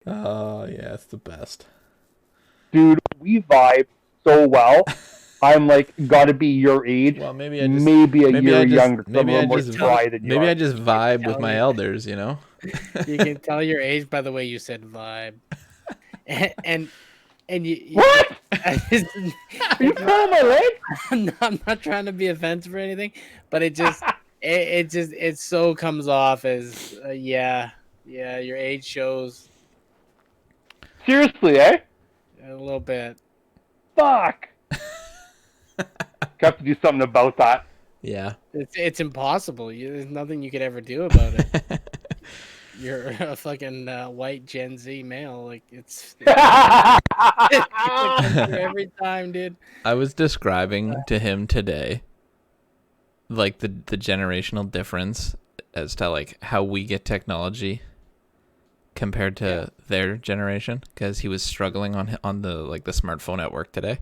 Oh, yeah, it's the best. Dude, we vibe so well. I'm like, gotta be your age, Well, maybe a year younger, because I'm a maybe I little more just, Tell spry than you maybe I are. just you can vibe with tell my your elders, you know? you can tell your age by the way you said vibe. And What? I just, Are you it's just pulling my leg? I'm not trying to be offensive or anything, but it so comes off as yeah, your age shows Seriously, eh? a little bit. Fuck. Got to do something about that. Yeah. It's impossible. There's nothing you could ever do about it. You're a fucking white Gen Z male. Like it's gonna come through every time, dude. I was describing to him today, like the generational difference as to like how we get technology compared to their generation, because he was struggling on the like the smartphone at work today.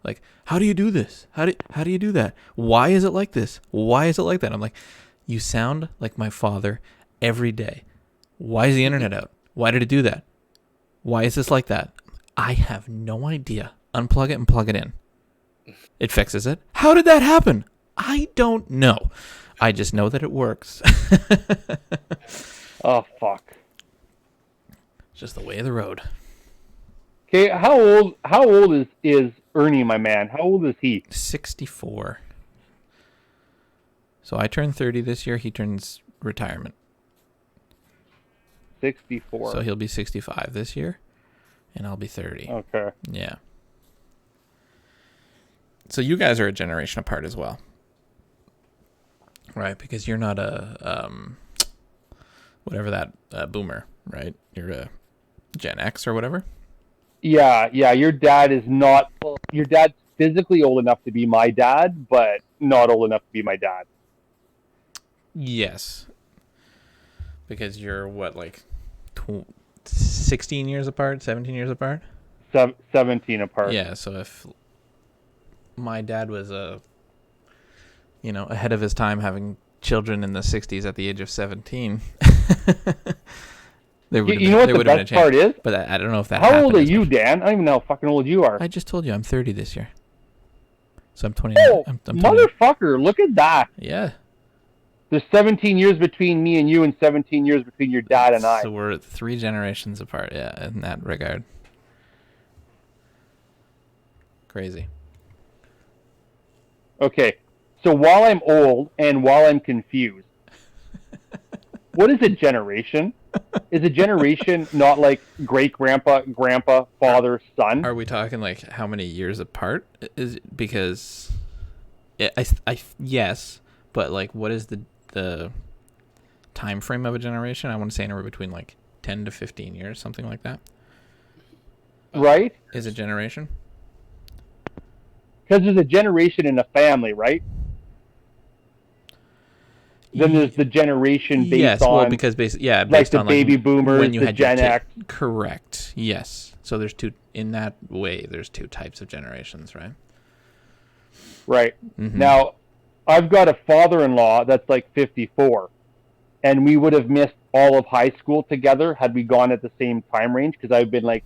Like, how do you do this? How do you do that? Why is it like this? Why is it like that? I'm like, you sound like my father every day. Why is the internet out? Why did it do that? Why is this like that? I have no idea. Unplug it and plug it in. It fixes it. How did that happen? I don't know. I just know that it works. Oh, fuck. Just the way of the road. Okay, how old is Ernie, my man? How old is he? 64. So I turn 30 this year. He turns retirement. 64. So he'll be 65 this year, and I'll be 30. Okay. Yeah. So you guys are a generation apart as well, right? Because you're not a whatever that boomer, right? You're a Gen X or whatever. Yeah. Your dad is not. Your dad's physically old enough to be my dad, but not old enough to be my dad. Yes. Because you're what, like 16 years apart, 17 years apart? 17 apart. Yeah, so if my dad was ahead of his time having children in the 60s at the age of 17, there would You know what there the would have been a best part chance. is? But I don't know if that How happened old are as you, much. Dan? I don't even know how fucking old you are. I just told you I'm 30 this year. So I'm 29. Oh, I'm 20. motherfucker, look at that. Yeah. There's 17 years between me and you and 17 years between your dad and I. So we're 3 generations apart, yeah, in that regard. Crazy. Okay, so while I'm old and while I'm confused, what is a generation? Is a generation not like great grandpa, grandpa, father, son? Are we talking like how many years apart? Is it because yes, but like what is the time frame of a generation? I want to say anywhere between like 10 to 15 years, something like that. Right? Is a generation? Because there's a generation in a family, right? Then there's the generation based yes, on well, because based like the on baby boomers, when you the had your Gen kid. X. Correct. Yes. So there's two in that way. There's 2 types of generations, right? Right. Mm-hmm. Now, I've got a father-in-law that's like 54, and we would have missed all of high school together had we gone at the same time range, because I've been like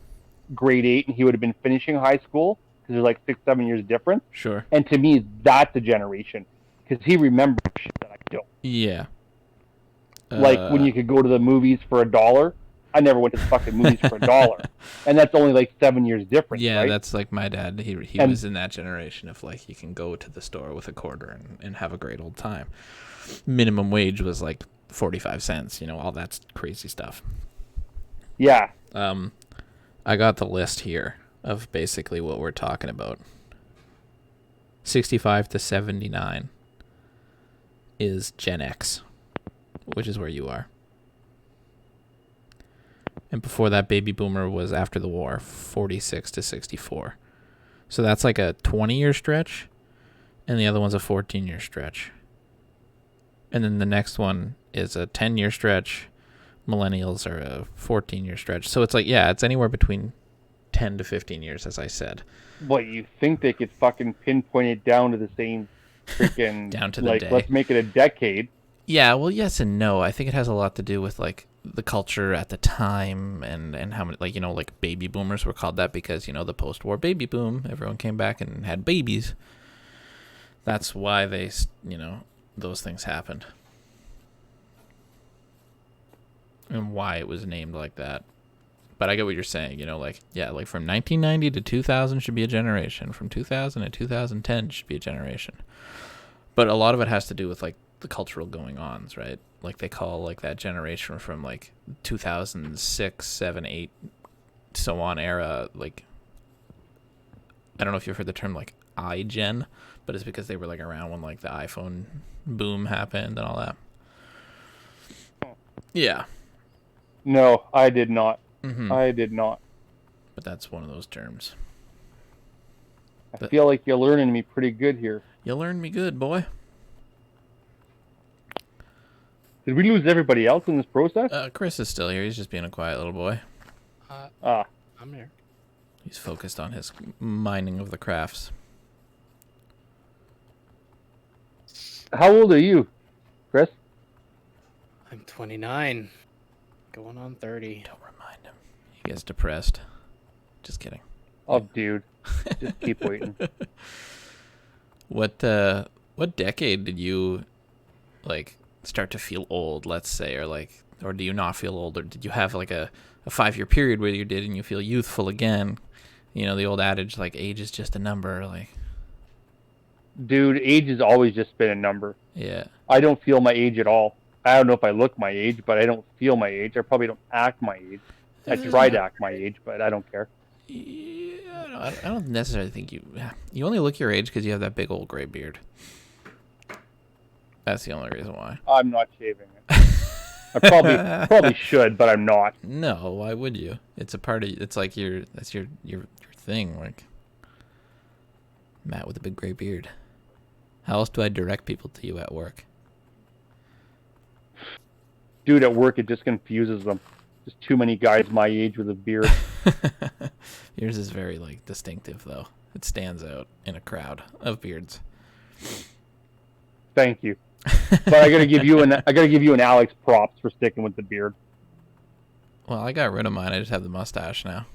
grade 8 and he would have been finishing high school, because there's like 6-7 years difference. Sure. And to me, that's a generation, because he remembers shit that I don't. Yeah. Like when you could go to the movies for $1. I never went to the fucking movies for $1, and that's only like 7 years difference. Yeah, right? that's like my dad. He And- was in that generation of like you can go to the store with a quarter and have a great old time. Minimum wage was like 45 cents, all that crazy stuff. Yeah. I got the list here of basically what we're talking about. 65 to 79 is Gen X, which is where you are. And before that, baby boomer was after the war, 46 to 64. So that's like a 20-year stretch, and the other one's a 14-year stretch. And then the next one is a 10-year stretch. Millennials are a 14-year stretch. So it's like, yeah, it's anywhere between 10 to 15 years, as I said. What, you think they could fucking pinpoint it down to the same freaking Down to the like day. let's make it a decade. Yeah, well, yes and no. I think it has a lot to do with like the culture at the time and how many, like, like baby boomers were called that because, the post-war baby boom, everyone came back and had babies. That's why they, those things happened. And why it was named like that. But I get what you're saying, like from 1990 to 2000 should be a generation. From 2000 to 2010 should be a generation. But a lot of it has to do with, like, the cultural going-ons, right? Like, they call, like, that generation from, like, 2006, 7, 8, so on era, like, I don't know if you've heard the term, like, iGen, but it's because they were, like, around when, like, the iPhone boom happened and all that. Yeah. No, I did not. Mm-hmm. I did not. But that's one of those terms. I feel like you're learning me pretty good here. You learned me good, boy. Did we lose everybody else in this process? Chris is still here. He's just being a quiet little boy. I'm here. He's focused on his mining of the crafts. How old are you, Chris? I'm 29. Going on 30. Don't remind him. He gets depressed. Just kidding. Oh, dude. Just keep waiting. What decade did you, like, start to feel old, let's say, or do you not feel old, or did you have, like, a 5-year period where you did and you feel youthful again? The old adage, like, age is just a number, like. Dude, age has always just been a number. Yeah. I don't feel my age at all. I don't know if I look my age, but I don't feel my age. I probably don't act my age. I try to act my age, but I don't care. Yeah, I don't necessarily think you only look your age because you have that big old gray beard. That's the only reason why. I'm not shaving it. I probably should, but I'm not. No, why would you? It's a part of. It's like that's your thing. Like Matt with a big gray beard. How else do I direct people to you at work? Dude, at work it just confuses them. There's too many guys my age with a beard. Yours is very, like, distinctive, though. It stands out in a crowd of beards. Thank you. But I gotta give you an Alex props for sticking with the beard. Well, I got rid of mine. I just have the mustache now.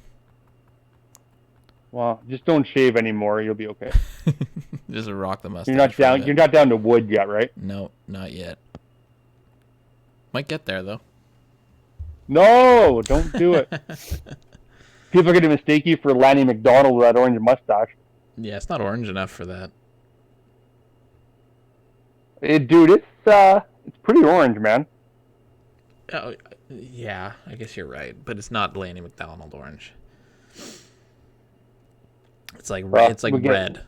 Well, just don't shave anymore. You'll be okay. Just rock the mustache. You're not down to wood yet, right? No, not yet. Might get there, though. No, don't do it. People are going to mistake you for Lanny McDonald with that orange mustache. Yeah, it's not orange enough for that. Dude, it's pretty orange, man. Oh, yeah, I guess you're right, but it's not Lanny McDonald orange. It's like red. It's like red.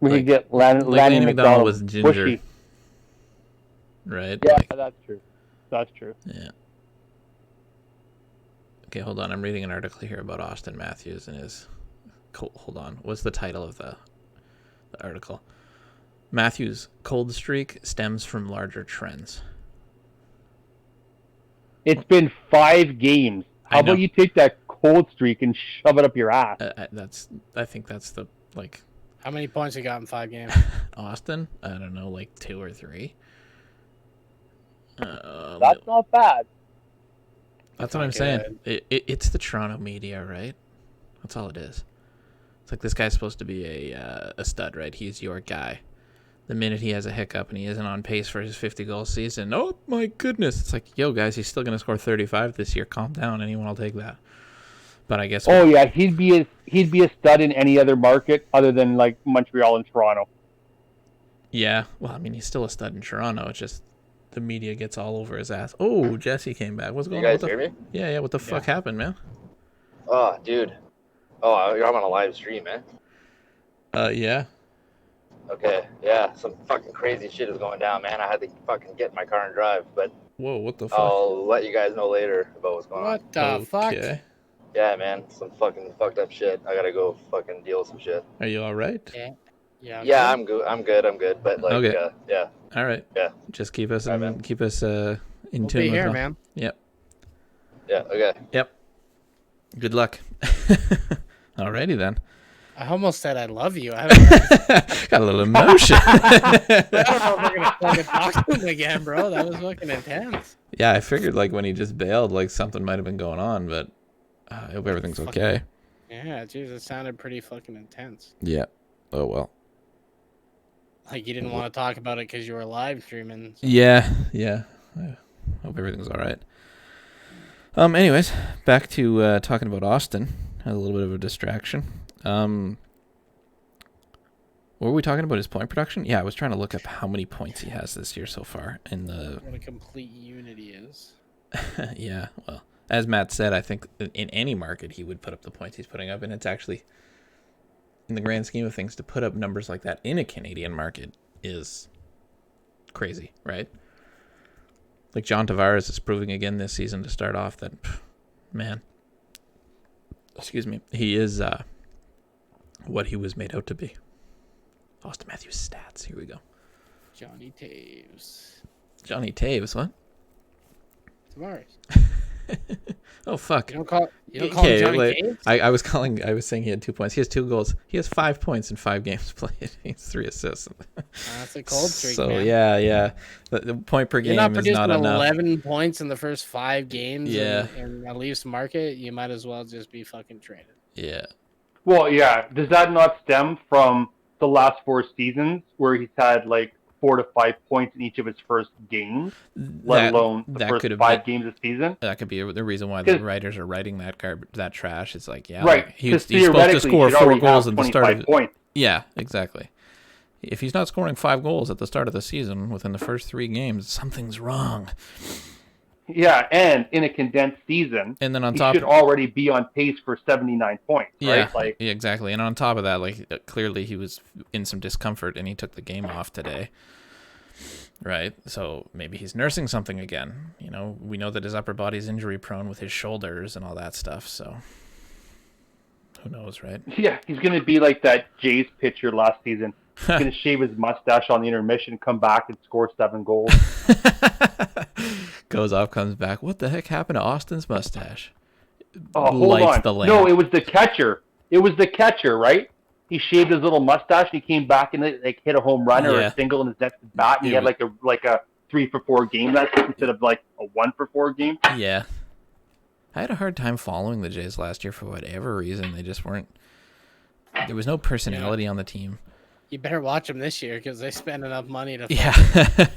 We could get Lanny McDonald was ginger, bushy. Right? Yeah, that's true. That's true. Yeah. Okay, hold on. I'm reading an article here about Austin Matthews and his. Hold on. What's the title of the article? Matthews' cold streak stems from larger trends. It's been 5 games. How about you take that cold streak and shove it up your ass? I think that's the, like. How many points you got in 5 games? Austin? I don't know, like 2 or 3. That's not bad. That's what I'm saying. It's the Toronto media, right? That's all it is. It's like this guy's supposed to be a stud, right? He's your guy. The minute he has a hiccup and he isn't on pace for his 50-goal season, oh my goodness! It's like, yo, guys, he's still gonna score 35 this year. Calm down. Anyone will take that. But I guess. Oh yeah, he'd be a stud in any other market other than like Montreal and Toronto. Yeah, well, I mean, he's still a stud in Toronto. It's just the media gets all over his ass. Oh, Jesse came back. What's going on? You guys hear me? Yeah. What the fuck happened, man? Oh, dude. Oh, I'm on a live stream, man. Yeah. Okay, yeah, some fucking crazy shit is going down, man. I had to fucking get in my car and drive, but whoa, what the fuck? I'll let you guys know later about what's going on. What the fuck? Yeah, man, some fucking fucked up shit. I gotta go fucking deal with some shit. Are you all right? Yeah. Yeah, I'm good. I'm good. But like, okay. Yeah. All right. Yeah. Just keep us in in We'll tune. Be here, man. Yep. Yeah. Okay. Yep. Good luck. Alrighty then. I almost said I love you. I don't Got a little emotion. know if we're gonna fucking talk to him again, bro. That was fucking intense. Yeah, I figured like when he just bailed, like something might have been going on, but I hope everything's okay. Yeah, jeez, it sounded pretty fucking intense. Yeah. Oh well. Like you didn't want to talk about it because you were live streaming. So. Yeah. I hope everything's all right. Anyways, back to talking about Austin. Had a little bit of a distraction. What were we talking about? His point production? Yeah, I was trying to look up how many points he has this year so far in the. What a complete unity is. Yeah, well, as Matt said, I think in any market he would put up the points he's putting up, and it's actually, in the grand scheme of things, to put up numbers like that in a Canadian market is crazy, right? Like John Tavares is proving again this season to start off that, man, excuse me, he is what he was made out to be. Austin Matthews stats. Here we go. Johnny Taves. Johnny Taves, what? Tavares. Oh fuck. You don't call him Johnny Taves? I was saying he had 2 points. He has 2 goals. He has 5 points in 5 games played. He has 3 assists. That's a cold streak, so man. yeah. The point per game You're not is producing not enough. 11 points in the first 5 games Yeah. in the Leafs market. You might as well just be fucking traded. Yeah. Well, yeah. Does that not stem from the last 4 seasons where he's had like 4 to 5 points in each of his first games, let alone the first 5 games of the season? That could be the reason why the writers are writing that trash. It's like, yeah, right. like, he's supposed to score 4 goals at the start of points. Yeah, exactly. If he's not scoring 5 goals at the start of the season within the first 3 games, something's wrong. Yeah, and in a condensed season, and then on he top, should already be on pace for 79 points. Yeah, right? yeah, exactly. And on top of that, like clearly he was in some discomfort, and he took the game off today. Right, so maybe he's nursing something again. You know, we know that his upper body's injury prone with his shoulders and all that stuff. So who knows, right? Yeah, he's gonna be like that Jays pitcher last season. He's gonna shave his mustache on the intermission, come back and score 7 goals. Goes off, comes back. What the heck happened to Austin's mustache? Oh, hold on. The lamp. No, it was the catcher. It was the catcher, right? He shaved his little mustache and he came back and like hit a home run or a single in his next bat, and he had like a 3-for-4 game that instead of like a 1-for-4 game. Yeah, I had a hard time following the Jays last year for whatever reason. They just weren't. There was no personality on the team. You better watch them this year because they spend enough money to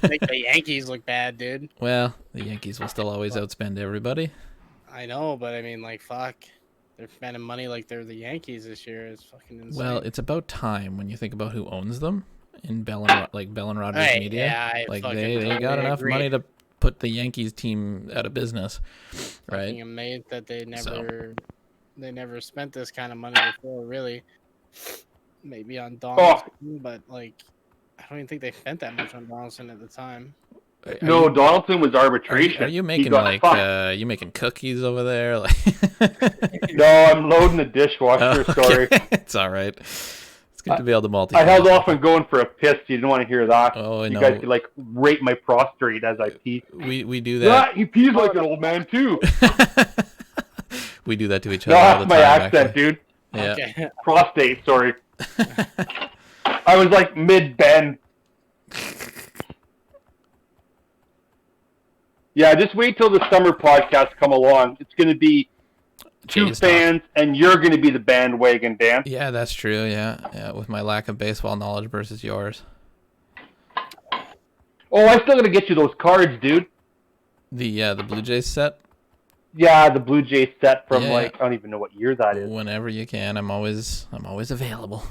make the Yankees look bad, dude. Well, the Yankees will still always outspend everybody. I know, but I mean, like, fuck. They're spending money like they're the Yankees this year. It's fucking insane. Well, it's about time when you think about who owns them in Bell and Rogers Media. Yeah, like they got enough money to put the Yankees team out of business, right? I'm amazed that they never spent this kind of money before, really. Maybe on Donaldson, but like I don't even think they spent that much on Donaldson at the time. No, Donaldson was arbitration. Are you making you making cookies over there? Like no, I'm loading the dishwasher. Okay. Sorry, it's all right. It's good to be able to multitask. I held off on going for a piss. You didn't want to hear that. Oh, I you know. guys could like rate my prostrate as I pee. We do that. Yeah, he pees like an old man too. We do that to each other all the time. That's my accent, actually. dude. Yeah. Okay. Prostate, sorry. I was like mid-bend. Yeah, just wait till the summer podcasts come along. It's going to be 2 fans, and you're going to be the bandwagon, Dan. Yeah, that's true. Yeah, with my lack of baseball knowledge versus yours. Oh, I still got to get you those cards, dude. The Blue Jays set. Yeah, the Blue Jays set from like I don't even know what year that is. Whenever you can, I'm always available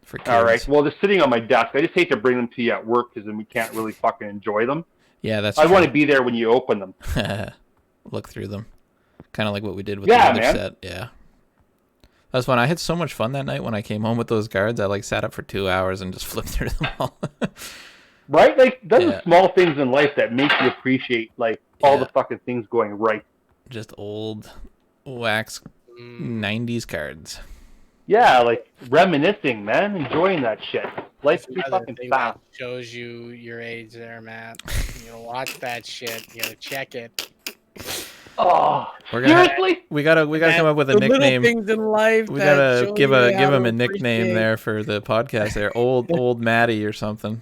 for kids. All right. Well, they're sitting on my desk. I just hate to bring them to you at work because then we can't really fucking enjoy them. Yeah, that's. I want to be there when you open them. Look through them, kind of like what we did with the other set. Yeah, that was fun. I had so much fun that night when I came home with those cards. I like sat up for 2 hours and just flipped through them all. Right? Like those are small things in life that make you appreciate like all the fucking things going right. Just old wax 90s cards. Yeah, like reminiscing, man. Enjoying that shit. Life's too fucking fast. Shows you your age there, Matt. You know, watch that shit. You gotta check it. Oh, We're gonna seriously? we gotta come up with a The little nickname. things in life We that gotta show give you how him to a nickname appreciate. there for the podcast. There, old Matty or something.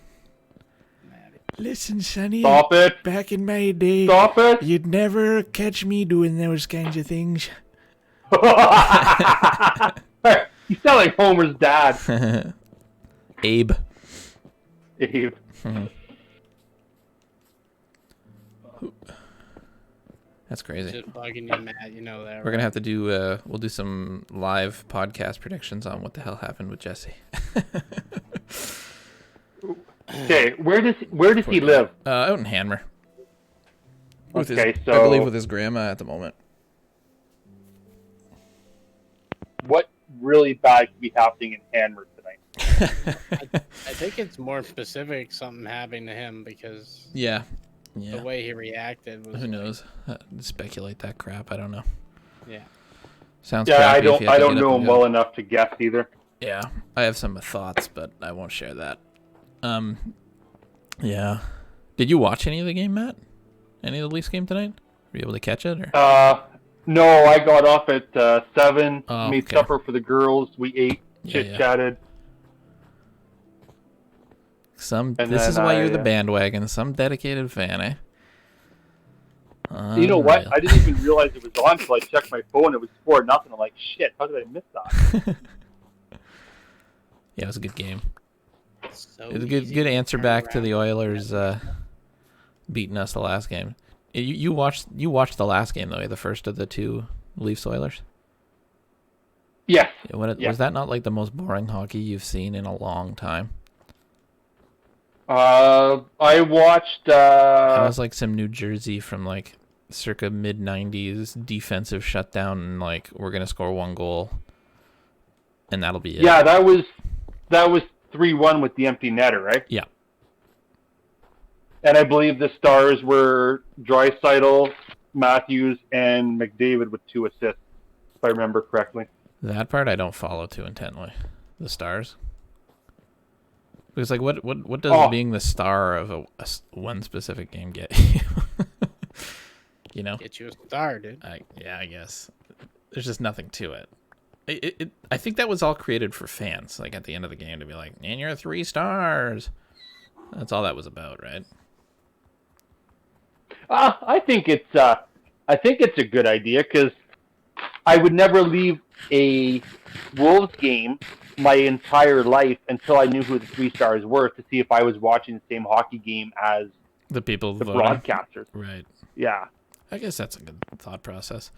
Listen, Sonny. Stop it. Back in my day, Stop it. you'd never catch me doing those kinds of things. You sound like Homer's dad. Abe. Abe. That's crazy. Just bugging you, Matt. You know that. We're gonna have to do. We'll do some live podcast predictions on what the hell happened with Jesse. Okay, where does he live? Out in Hanmer. With Okay, his, so I believe with his grandma at the moment. what really bad could be happening in Hanmer tonight? I think it's more specific something happened to him because Yeah. the way he reacted was. Who knows? Speculate that crap. I don't know. Yeah. Sounds. Yeah, I crappy if you had to don't get up know and him go. well enough to guess either. Yeah, I have some thoughts, but I won't share that. Yeah. Did you watch any of the game, Matt? Any of the Leafs game tonight? Were you able to catch it? Or? No, I got off at 7. Oh, made okay. supper for the girls. We ate, Yeah. chatted. And This is then why you're I, the bandwagon. Some dedicated fan, eh? You know what? Unreal. I didn't even realize it was on until I checked my phone. It was 4-0. I'm like, shit, how did I miss that? Yeah, it was a good game. So It was a easy good to answer turn back to around. the Oilers beating us the last game. You watched the last game though, the first of the two Leafs Oilers. Yes. Yeah, was that not like the most boring hockey you've seen in a long time? I watched. That was like some New Jersey from like circa mid '90s defensive shutdown, and like we're gonna score one goal, and that'll be it. Yeah, that was 3-1 with the empty netter, right? Yeah. And I believe the stars were Draisaitl, Matthews, and McDavid with 2 assists, if I remember correctly. That part I don't follow too intently. The Stars. Because like what does being the star of one specific game get you? You know? Get you a star, dude. I guess. There's just nothing to it. I think that was all created for fans, like at the end of the game to be like, and you're 3 stars. That's all that was about, right? I think it's a good idea because I would never leave a Wolves game my entire life until I knew who the 3 stars were to see if I was watching the same hockey game as The people the voting. broadcasters. Right. Yeah. I guess that's a good thought process.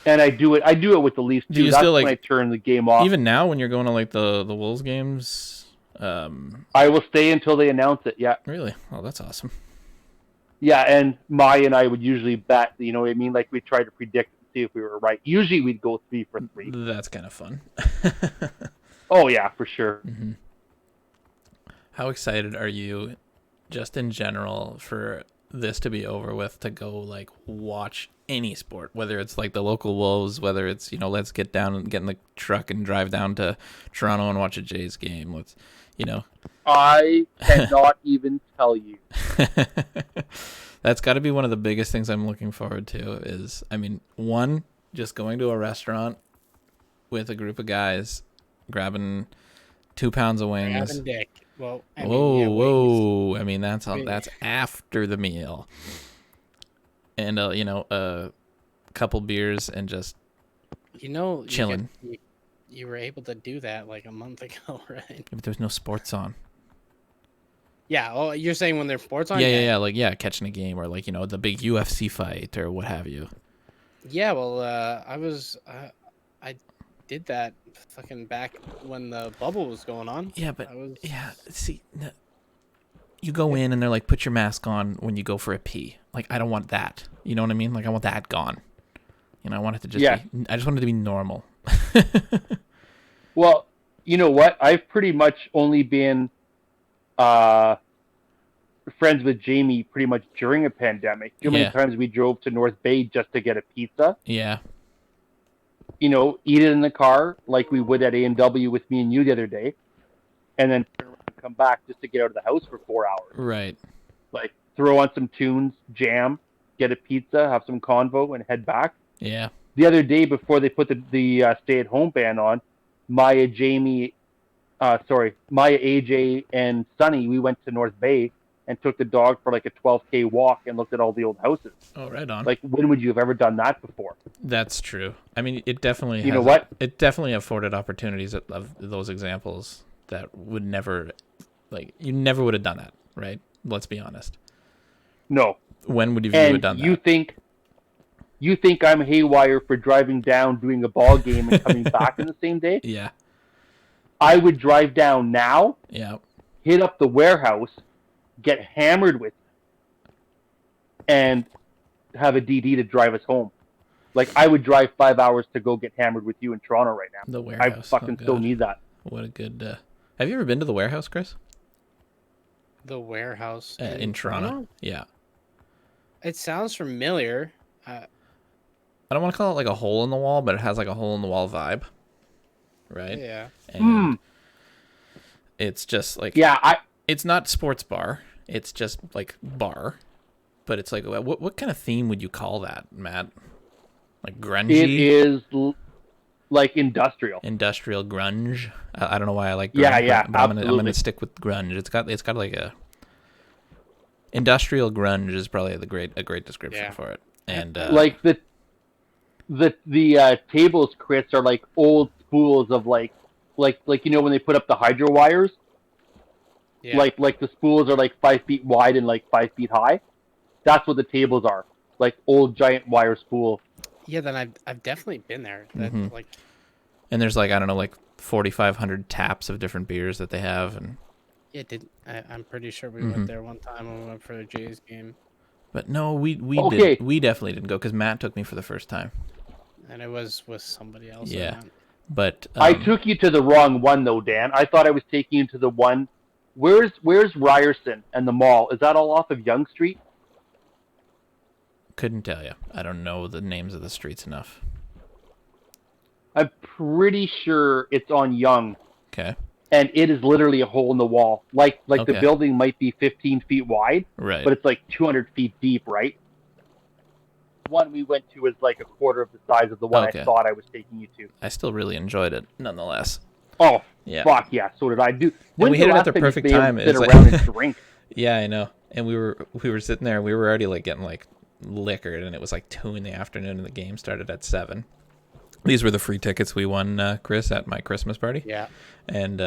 And I do it with the Leafs Do too. you That's still, when like, I turn the game off. Even now when you're going to like the Wolves games, I will stay until they announce it. Yeah. really? Oh, that's awesome. Yeah, and Maya and I would usually bet, you know what I mean? Like we try to predict and see if we were right. Usually we'd go 3 for 3. That's kind of fun. Oh yeah, for sure. Mm-hmm. How excited are you, just in general, for this to be over with, to go like watch any sport, whether it's like the local Wolves, whether it's, you know, let's get down and get in the truck and drive down to Toronto and watch a Jays game. Let's, you know. I cannot even tell you. That's got to be one of the biggest things I'm looking forward to is, I mean, one, just going to a restaurant with a group of guys, grabbing 2 pounds of wings. Grabbing dick. Well, I mean, Whoa, yeah, wings. whoa! I mean, that's Wings. that's after the meal, and you know, a couple beers and just You know, chilling. You were able to do that like a month ago, right? If there's no sports on. Yeah. Oh, you're saying when there's sports on? Yeah, like catching a game or like, you know, the big UFC fight or what have you. Yeah. Well, I did that fucking back when the bubble was going on. Yeah, but I was... see, you go in and they're like, put your mask on when you go for a pee. Like, I don't want that. You know what I mean? Like, I want that gone. You know, I want it to just be, I just want it to be normal. Well, you know what? I've pretty much only been friends with Jamie pretty much during a pandemic. Too many times we drove to North Bay just to get a pizza. Yeah. You know, eat it in the car like we would at A&W with me and you the other day, and then come back just to get out of the house for 4 hours. Right. Like, throw on some tunes, jam, get a pizza, have some convo, and head back. Yeah. The other day before they put the stay-at-home ban on, Maya, AJ, and Sunny, we went to North Bay and took the dog for like a 12K walk and looked at all the old houses. Oh, right on. Like, when would you have ever done that before? That's true. I mean, it definitely. You know what? It definitely afforded opportunities of those examples that would never, like, you never would have done that, right? Let's be honest. No. When would you And have done that? You think I'm haywire for driving down, doing a ball game, and coming back in the same day? Yeah. I would drive down now, Yeah. hit up the warehouse, get hammered with, and have a DD to drive us home. Like, I would drive 5 hours to go get hammered with you in Toronto right now. The warehouse. I fucking still need that. What a good. Have you ever been to the warehouse, Chris? The warehouse In Toronto? Yeah. It sounds familiar. I don't want to call it like a hole in the wall, but it has like a hole in the wall vibe, right? Yeah. And it's just like it's not sports bar. It's just like bar, but it's like what kind of theme would you call that, Matt? Like grungy? It is like industrial. Industrial grunge. I don't know why I like grunge. Yeah, but I'm gonna stick with grunge. It's got like a industrial grunge is probably a great description for it. And like the tables, Chris, are like old spools of like you know when they put up the hydro wires. Yeah. Like the spools are like 5 feet wide and like 5 feet high. That's what the tables are. Like old giant wire spool. Yeah, then I've definitely been there. That like. And there's like I don't know like 4,500 taps of different beers that they have and. Yeah, I'm pretty sure we went there one time when we went for the Jays game. But no, we definitely didn't go because Matt took me for the first time. And it was with somebody else. Yeah, but I took you to the wrong one though, Dan. I thought I was taking you to the one. Where's Ryerson and the mall? Is that all off of Yonge Street? Couldn't tell you. I don't know the names of the streets enough. I'm pretty sure it's on Yonge. Okay. And it is literally a hole in the wall. Like Okay. the building might be 15 feet wide, Right. but it's like 200 feet deep, right? The one we went to is like a quarter of the size of the one Okay. I thought I was taking you to. I still really enjoyed it, nonetheless. Oh, Yeah. fuck yeah, so did I. And we hit it at the perfect time. Sit It's like- around and drink. Yeah, I know. And we were sitting there. And we were already like getting like liquored, and it was like 2 p.m, and the game started at 7. These were the free tickets we won, Chris, at my Christmas party. Yeah. And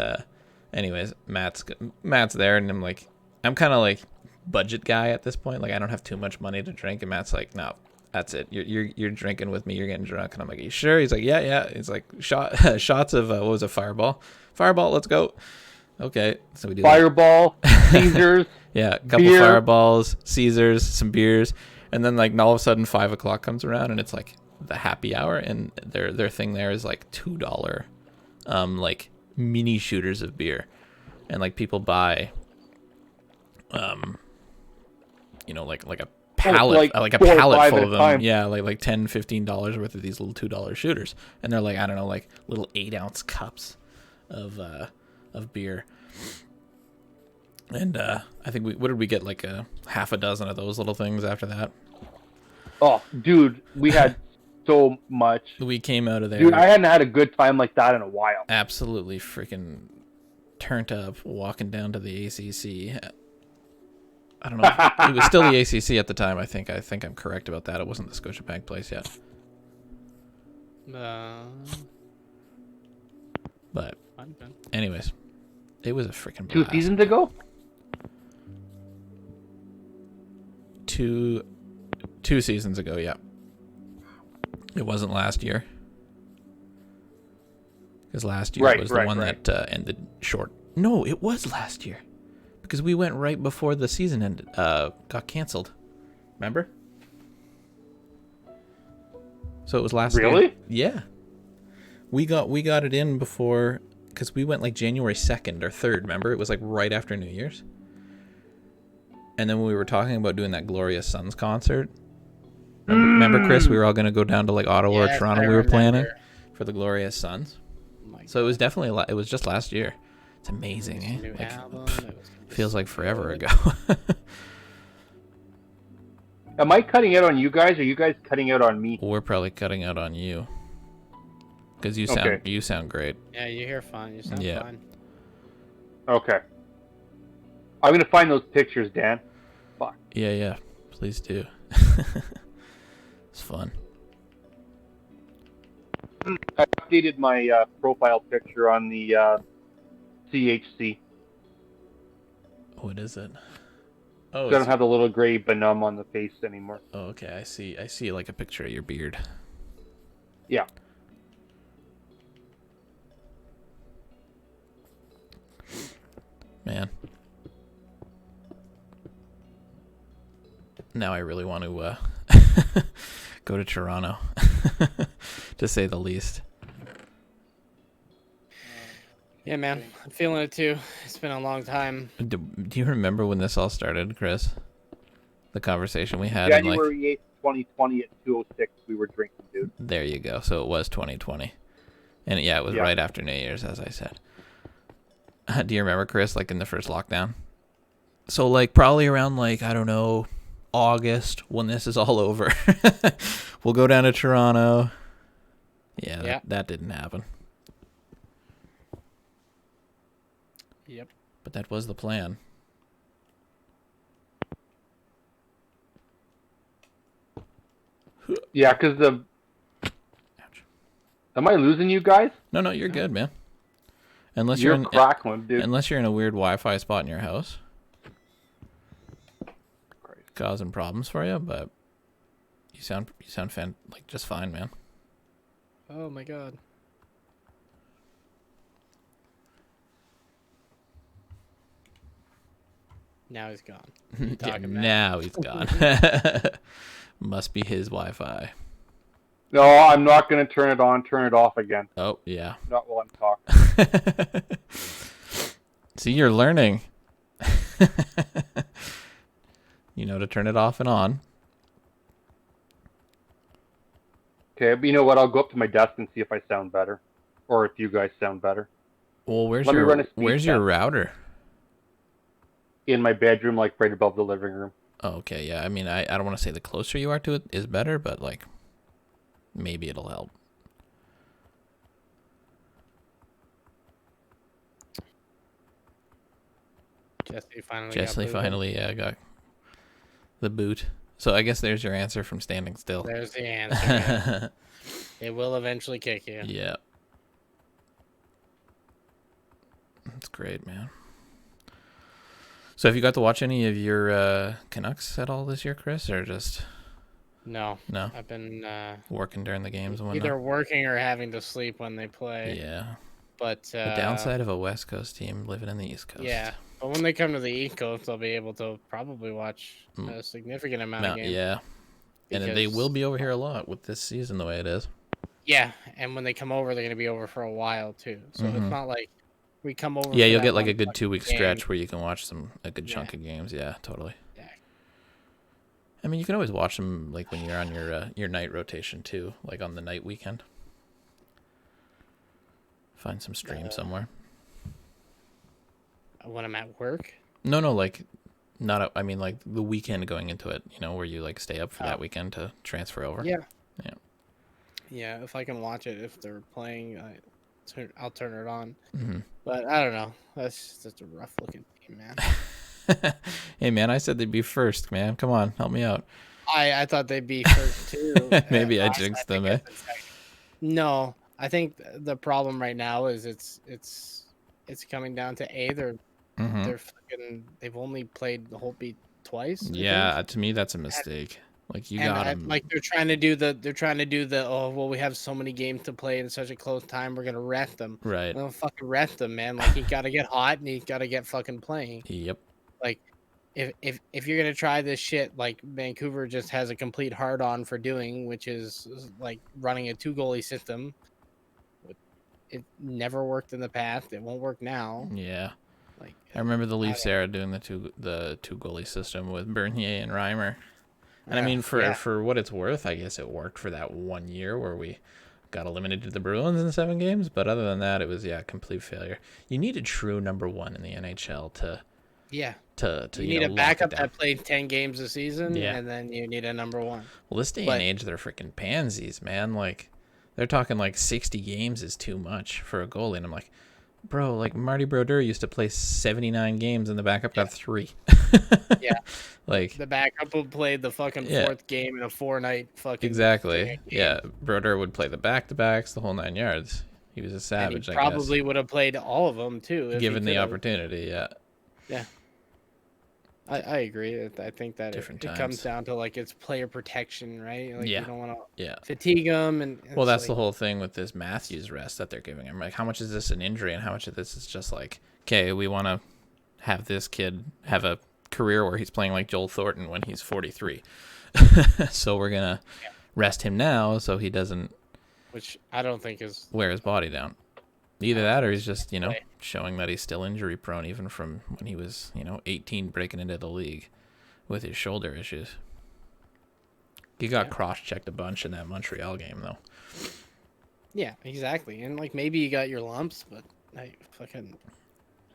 anyways, Matt's there, and I'm kind of like budget guy at this point. Like I don't have too much money to drink, and Matt's like, no, that's it. You're drinking with me. You're getting drunk, and I'm like, are you sure? He's like, yeah. He's like, shots of what was it, Fireball, let's go. Okay, so we do Fireball, Caesars. yeah, a couple beer. Fireballs, Caesars, some beers, and then like all of a sudden 5 o'clock comes around, and it's like the happy hour, and their thing there is like $2, like mini shooters of beer, and like people buy, you know, like a pallet, like a 4 or pallet 5 full at of a them, time. yeah, like $10-15 worth of these little $2 shooters, and they're like I don't know like little 8-ounce cups of beer. And I think what did we get, like a half a dozen of those little things after that? Oh, dude, we had so much. We came out of there. Dude, I hadn't had a good time like that in a while. Absolutely freaking turned up walking down to the ACC. I don't know. It was still the ACC at the time. I think I'm correct about that. It wasn't the Scotiabank place yet. But anyways, it was a freaking blast. 2 seasons ago? Two seasons ago, yeah. It wasn't last year. Because last year was the one that ended short. No, it was last year. Because we went right before the season ended, got canceled. Remember? So it was last year. Really? Yeah. We got it in before, because we went like January 2nd or 3rd, remember? It was like right after New Year's. And then when we were talking about doing that Glorious Sons concert, remember Chris? We were all going to go down to like Ottawa or Toronto. We were planning for the Glorious Sons. So it was definitely it was just last year. It's amazing, eh? Like, feels like forever ago. Am I cutting out on you guys, or are you guys cutting out on me? We're probably cutting out on you. Because Okay. you sound great. Yeah, you hear fine. You sound Yeah. fine. Okay. I'm gonna find those pictures, Dan. Fuck. Yeah. Please do. It's fun. I updated my profile picture on the CHC. What is it? So Oh, I don't have the little gray benum on the face anymore. oh, okay. I see like a picture of your beard. Yeah. Man. Now I really want to go to Toronto, to say the least. Yeah, man. I'm feeling it too. It's been a long time. Do you remember when this all started, Chris? The conversation we had. In, like, January 8th, 2020 at 2:06, we were drinking, dude. there you go. So it was 2020. And yeah, it was Yeah. right after New Year's, as I said. Do you remember, Chris, like in the first lockdown? So like probably around like, I don't know, August, when this is all over. We'll go down to Toronto. Yeah, Yeah. that didn't happen. Yep. But that was the plan. Yeah, because the... Ouch. Am I losing you guys? No, you're good, man. Unless You're you're in, crackling, dude. unless you're in a weird Wi-Fi spot in your house, Christ. causing problems for you, but you sound like just fine, man. Oh my god. Now he's gone. Yeah, talking about? now he's gone. Must be his Wi-Fi. No, I'm not going to turn it on, turn it off again. Oh, yeah. Not while I'm talking. See, you're learning. You know to turn it off and on. Okay, but you know what? I'll go up to my desk and see if I sound better. Or if you guys sound better. Well, Let me run a speed where's your test. router? In my bedroom, like right above the living room. Oh, okay, yeah. I mean, I don't want to say the closer you are to it is better, but like maybe it'll help. Jesse finally got the boot. So I guess there's your answer from standing still. There's the answer. man. It will eventually kick you. Yeah. That's great, man. So have you got to watch any of your Canucks at all this year, Chris, or just No. no I've been working during the games and whatnot? either working or having to sleep when they play. Yeah. But The downside of a West Coast team living in the East Coast. yeah. But when they come to the East Coast, I'll be able to probably watch Mm. a significant amount of games. Yeah. And they because- will be over here a lot with this season the way it is. Yeah, and when they come over, they're going to be over for a while too. So Mhm. it's not like we come over. Yeah, for you'll that get like one a good fucking 2 week game. stretch where you can watch a good Yeah. chunk of games. Yeah, totally. Yeah. I mean, you can always watch them like when you're on your night rotation too, like on the night weekend. Find some stream somewhere. When I'm at work. No, like I mean like the weekend going into it, you know, where you like stay up for that weekend to transfer over. Yeah. Yeah. Yeah, if I can watch it, if they're playing, I'll turn it on. Hmm. But I don't know. That's a rough looking team, man. Hey man, I said they'd be first, man. Come on, help me out. I thought they'd be first too. Maybe I Last jinxed think them, eh? it's been second. No, I think the problem right now is it's coming down to Hmm. they've only played the whole beat twice. I Yeah, think. to me that's a mistake. Like you And got them. like they're trying to do the oh well, we have so many games to play in such a close time, we're gonna rest them. Right. Don't fucking rest them, man. Like you gotta get hot and you gotta get fucking playing. Yep. Like if you're gonna try this shit, like Vancouver just has a complete hard on for doing, which is like running a 2 goalie system. It never worked in the past. It won't work now. Yeah. Like I remember the Leafs era doing the two goalie system with Bernier and Reimer. And I mean, for what it's worth, I guess it worked for that 1 year where we got eliminated to the Bruins in 7 games. But other than that, it was complete failure. You need a true number one in the NHL to Yeah. to You you need know, a lock it backup down. that played 10 games a season, Yeah. and then you need a number one. Well, this day But- and age, they're freaking pansies, man. Like, they're talking like 60 games is too much for a goalie. And I'm like, bro, like Marty Brodeur used to play 79 games and the backup got 3. Yeah. Like, The backup will play the fucking Yeah. 4th game in a 4-night fucking exactly. game. Yeah. Brodeur would play the back-to-backs, the whole 9 yards. He was a And savage, he I guess. probably would have played all of them too. If he Given the could've. opportunity, yeah. I agree. I think that Different it times. comes down to like it's player protection, right? Like Yeah. you don't want to Yeah. fatigue them. And Well, it's that's like, the whole thing with this Matthews rest that they're giving him. Like, how much is this an injury and how much of this is just like, okay, we want to have this kid have a career where he's playing like Joel Thornton when he's 43. So we're going to rest him now so he doesn't which I don't think is wear his body down. Either that or he's just, you know, Right. showing that he's still injury prone even from when he was, you know, 18 breaking into the league with his shoulder issues. He got Yeah. cross-checked a bunch in that Montreal game, though. yeah, exactly. And like maybe you got your lumps, but I fucking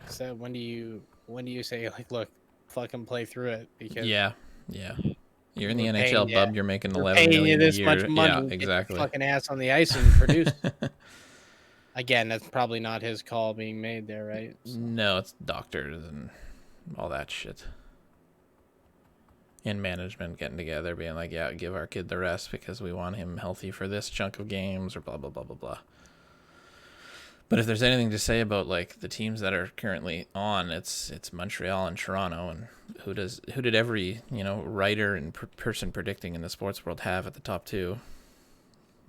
said when do you say like look, fucking play through it because Yeah. You're in the We're NHL, paying bub. you- You're making we're 11 paying you million this a year. much money. Yeah, Get your exactly. fucking ass on the ice and produce. Again, that's probably not his call being made there, right? So, No, it's doctors and all that shit. And management getting together, being like, yeah, give our kid the rest because we want him healthy for this chunk of games or blah, blah, blah, blah, blah. But if there's anything to say about like the teams that are currently on, it's Montreal and Toronto, and who did every, you know, writer and person predicting in the sports world have at the top 2?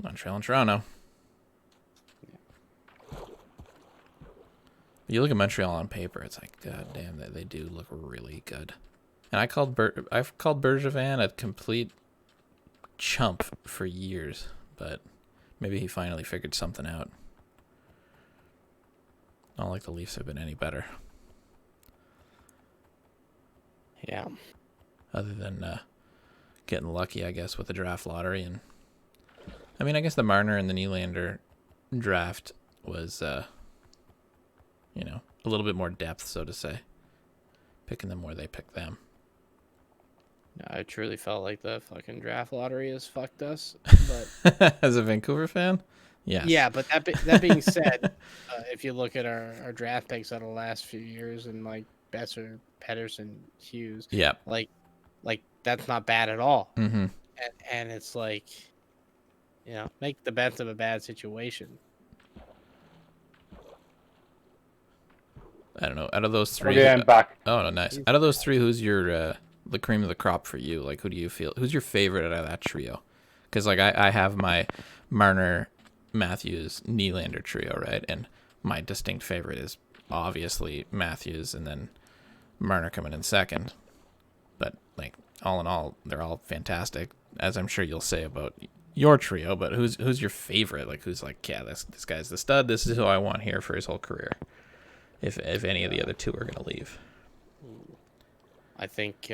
Montreal and Toronto. You look at Montreal on paper, it's like, god damn, they do look really good. And I've called Bergevin a complete chump for years, but maybe he finally figured something out. Not like the Leafs have been any better, yeah. other than getting lucky, I guess, with the draft lottery. And I mean, I guess the Marner and the Nylander draft was, you know, a little bit more depth, so to say, picking them where they picked them. I truly felt like the fucking draft lottery has fucked us. But As a Vancouver fan, yes. yeah, but that being said, if you look at our draft picks of the last few years and like Besser, Pedersen, Hughes, Yeah. like that's not bad at all. Mm-hmm. And it's like, you know, make the best of a bad situation. I don't know. Out of those 3, Okay, I'm back. oh no, nice. Out of those 3, who's your the cream of the crop for you? Like, who do you feel? Who's your favorite out of that trio? Because like I have my Marner, Matthews, Nylander trio, right? And my distinct favorite is obviously Matthews, and then Marner coming in second. But like all in all, they're all fantastic, as I'm sure you'll say about your trio. But who's your favorite? Like, who's like, yeah, this guy's the stud. This is who I want here for his whole career. If any of the other 2 are gonna leave. I think.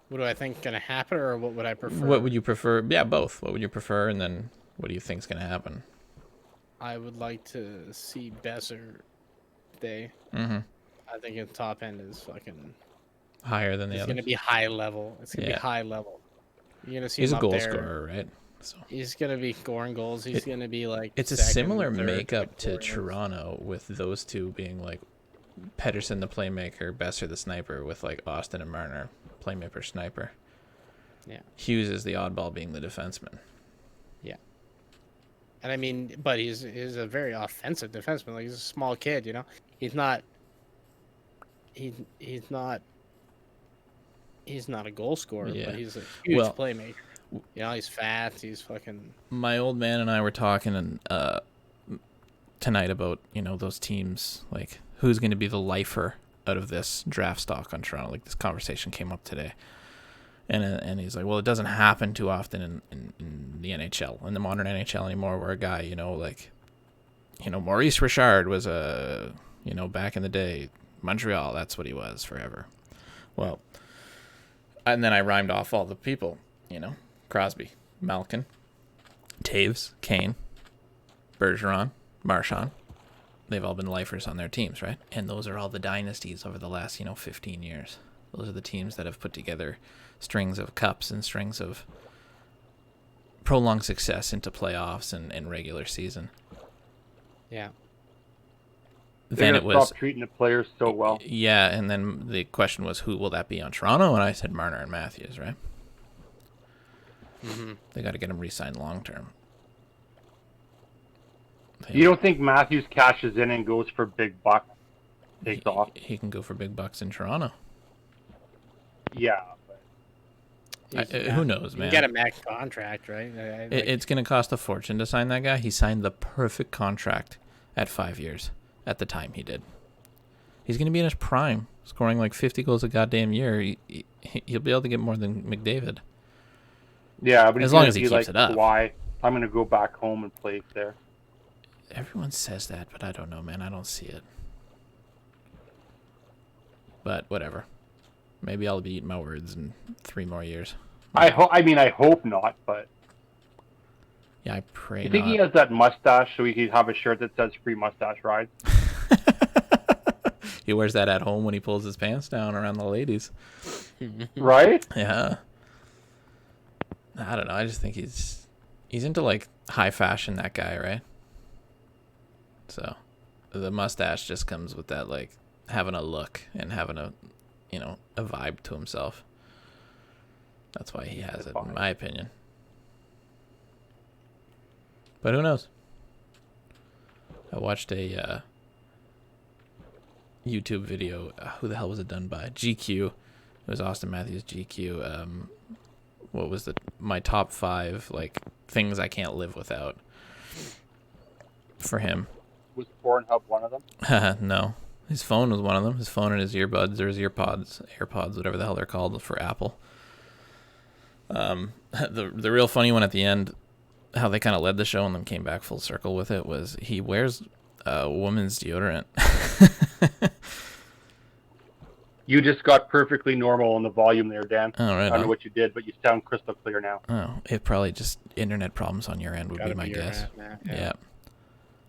What do I think gonna happen, or what would I prefer? What would you prefer? Yeah, both. What would you prefer, and then what do you think's gonna happen? I would like to see Besser stay. Mm-hmm. I think his top end is fucking. Higher than the It's others. gonna be high level. It's gonna Yeah. be high level. You're gonna see He's him a up goal there. scorer, right? So He's gonna be scoring goals. He's gonna be like. it's a second, similar third, makeup to fourth. Toronto, with those 2 being like Pedersen the playmaker, Besser the sniper, with like Austin and Marner playmaker sniper. Yeah. Hughes is the oddball, being the defenseman. And I mean, but he's a very offensive defenseman. Like he's a small kid, you know. He's not. He's not a goal scorer, Yeah. but he's a huge Well, playmaker. You know, he's fat. He's fucking. My old man and I were talking tonight about, you know, those teams, like who's going to be the lifer out of this draft stock on Toronto. Like, this conversation came up today, and he's like, well, it doesn't happen too often in the NHL, in the modern NHL anymore, where a guy, you know, like, you know, Maurice Richard was you know, back in the day, Montreal, that's what he was forever. Well, and then I rhymed off all the people, you know, Crosby, Malkin, Taves, Kane, Bergeron, Marchand, they've all been lifers on their teams, right? And those are all the dynasties over the last 15 years. Those are the teams that have put together strings of cups and strings of prolonged success into playoffs and regular season. Yeah. They're Then it gonna was stop treating the players so well. Yeah, and then the question was, who will that be on Toronto? And I said Marner and Matthews, right? Mm-hmm. They got to get him re-signed long term. You don't think Matthews cashes in and goes for big bucks, takes off? He can go for big bucks in Toronto. Yeah. But Who knows, You man? can get a max contract, right? It's going to cost a fortune to sign that guy. He signed the perfect contract at 5 years at the time he did. He's going to be in his prime, scoring like 50 goals a goddamn year. He'll be able to get more than McDavid. yeah, but As he's long gonna as he be keeps like, it up. Why? I'm gonna go back home and play there. Everyone says that, but I don't know, man. I don't see it. But whatever. Maybe I'll be eating my words in 3 more years. I hope not, but Yeah, I pray you think not. he has that mustache so he could have a shirt that says "Free Mustache Rides"? He wears that at home when he pulls his pants down around the ladies. Right? Yeah. I don't know. I just think he's into like high fashion, that guy, right? So the mustache just comes with that, like having a look and having a vibe to himself. That's why he has it, in my opinion. But who knows? I watched a YouTube video. Who the hell was it done by? GQ. It was Austin Matthews GQ. What was my top 5 like things I can't live without for him? Was Pornhub one of them? No. His phone was one of them. His phone and his earbuds or his AirPods, whatever the hell they're called for Apple. The real funny one at the end, how they kind of led the show and then came back full circle with it, was he wears woman's deodorant. You just got perfectly normal on the volume there, Dan. Oh, right I don't know on. what you did, but you sound crystal clear now. Oh, it probably just internet problems on your end would be my guess. Yeah.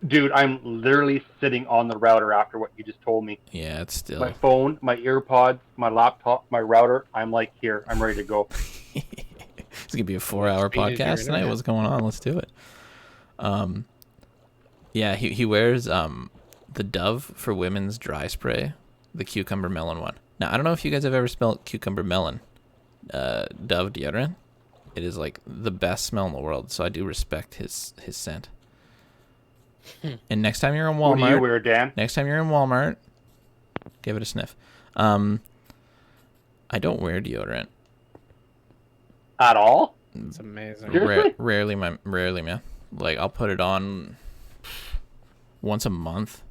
Dude, I'm literally sitting on the router after what you just told me. Yeah, it's still. My phone, my earpods, my laptop, my router. I'm like, here, I'm ready to go. It's gonna be a 4-hour Speed is your podcast tonight. internet. What's going on? Let's do it. Yeah, he wears the Dove for women's dry spray, the cucumber melon one. Now I don't know if you guys have ever smelled cucumber melon Dove deodorant. It is like the best smell in the world, so I do respect his scent. And next time you're in What do you Walmart, wear, Dan? give it a sniff. I don't wear deodorant. At all? It's amazing. Seriously? Rarely, man. Like I'll put it on once a month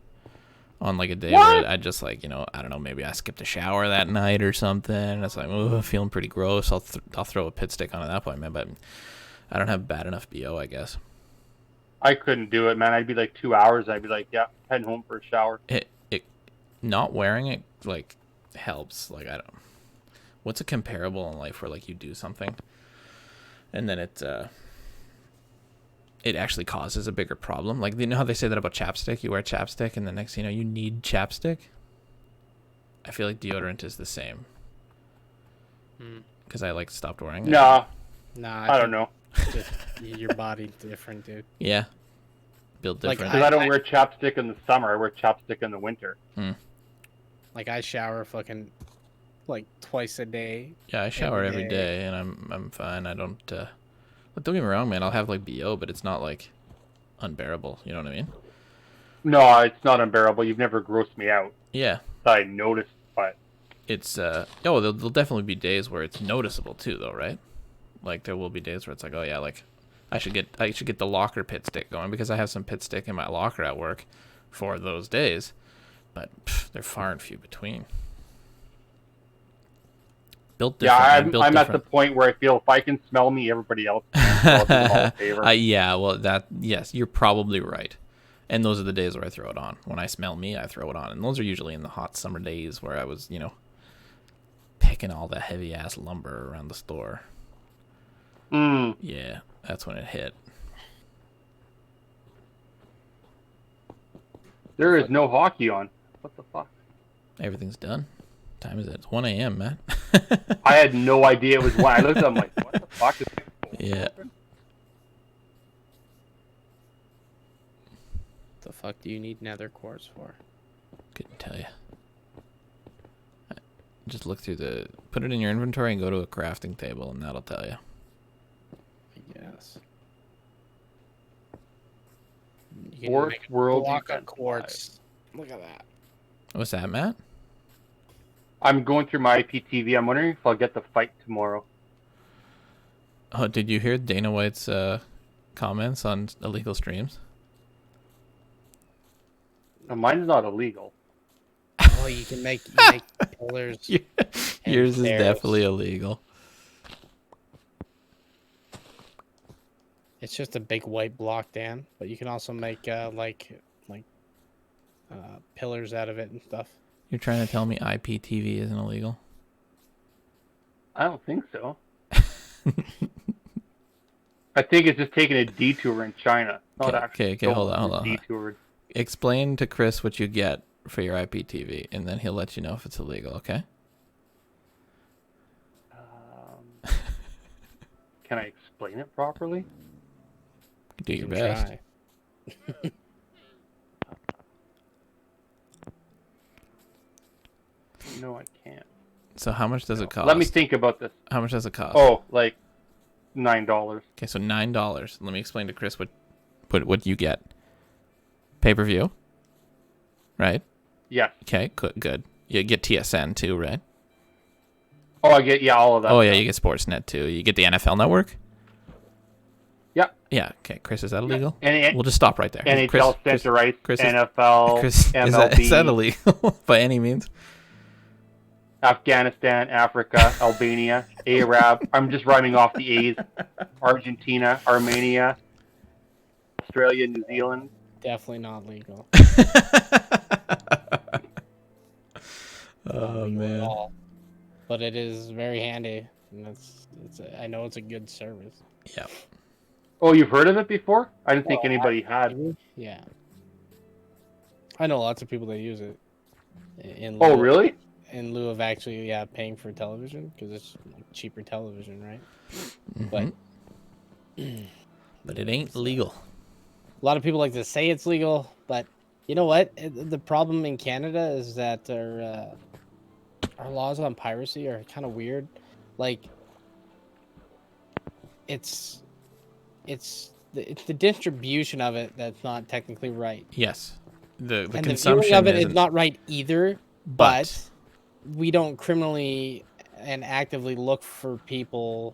on like a day where I just like, I don't know, maybe I skipped a shower that night or something. It's like, oh, feeling pretty gross. I'll throw a pit stick on at that point, man. But I don't have bad enough BO, I guess. I couldn't do it, man. I'd be like 2 hours. I'd be like, yeah, heading home for a shower. It not wearing it like helps. Like what's a comparable in life where like you do something and then it actually causes a bigger problem? Like, you know how they say that about chapstick? You wear chapstick and the next thing you know you need chapstick? I feel like deodorant is the same. Because I like stopped wearing it. Nah, Nah, I don't know. Just, your body different, dude. Yeah. Built Like, different. Because I don't wear chapstick in the summer. I wear chapstick in the winter. Like I shower fucking like twice a day. Yeah, I shower every every day and I'm fine. I don't but don't get me wrong, man, I'll have like BO, but it's not like unbearable, you know what I mean? No, it's not unbearable. You've never grossed me out. Yeah. I noticed, but It's there'll definitely be days where it's noticeable too though, right? Like there will be days where it's like, oh yeah, like I should get the locker pit stick going because I have some pit stick in my locker at work for those days. But they're far and few between. Built different. yeah, man, built I'm at the different. point where I feel if I can smell me, everybody else can. So I'll do them all a favor. Yeah, well, yes, you're probably right. And those are the days where I throw it on. When I smell me, I throw it on. And those are usually in the hot summer days where I was, picking all the heavy ass lumber around the store. Yeah, that's when it hit. There is no hockey on. What the fuck? Everything's done. Time is it? It's 1 a.m., man. I had no idea it was when I looked at it, I'm like, what the fuck is Yeah. The fuck do you need nether quartz for? Couldn't tell you. Just look through put it in your inventory and go to a crafting table, and that'll tell you. I guess. You can Fourth make a world block of event quartz. Look at that. What's that, Matt? I'm going through my IPTV. I'm wondering if I'll get the fight tomorrow. Oh, did you hear Dana White's comments on illegal streams? Mine's not illegal. Oh, you can make pillars. and Yours is stairs. definitely illegal. It's just a big white block, Dan. But you can also make pillars out of it and stuff. You're trying to tell me IPTV isn't illegal? I don't think so. I think it's just taking a detour in China. Not actually Okay, hold on. detoured. Explain to Chris what you get for your IPTV, and then he'll let you know if it's illegal, okay? Can I explain it properly? Do your You can best. try. No, I can't. So how much does it cost? Let me think about this. How much does it cost? Oh, like $9. Okay, so $9. Let me explain to Chris what you get. Pay-per-view, right? Yes. Okay, good. You get TSN too, right? Oh, I get all of that. Oh yeah, you get Sportsnet too. You get the NFL Network. Yeah. Yeah. Okay, Chris, is that illegal? And We'll just stop right there. NHL Chris, Center Ice, Chris is- NFL, Chris, MLB, is that illegal by any means? Afghanistan, Africa, Albania, Arab. I'm just rhyming off the A's. Argentina, Armenia, Australia, New Zealand. Definitely not legal. Oh Not legal at man. all. But it is very handy. And I know it's a good service. Yeah. Oh, you've heard of it before? I didn't think anybody had. Yeah. I know lots of people that use it. Oh, really? In lieu of actually, paying for television, because it's like cheaper television, right? Mhm. But it ain't legal. A lot of people like to say it's legal, but you know what? The problem in Canada is that our laws on piracy are kind of weird. Like, it's the distribution of it that's not technically right. Yes. The And the consumption viewing of it is isn't, not right either, but we don't criminally and actively look for people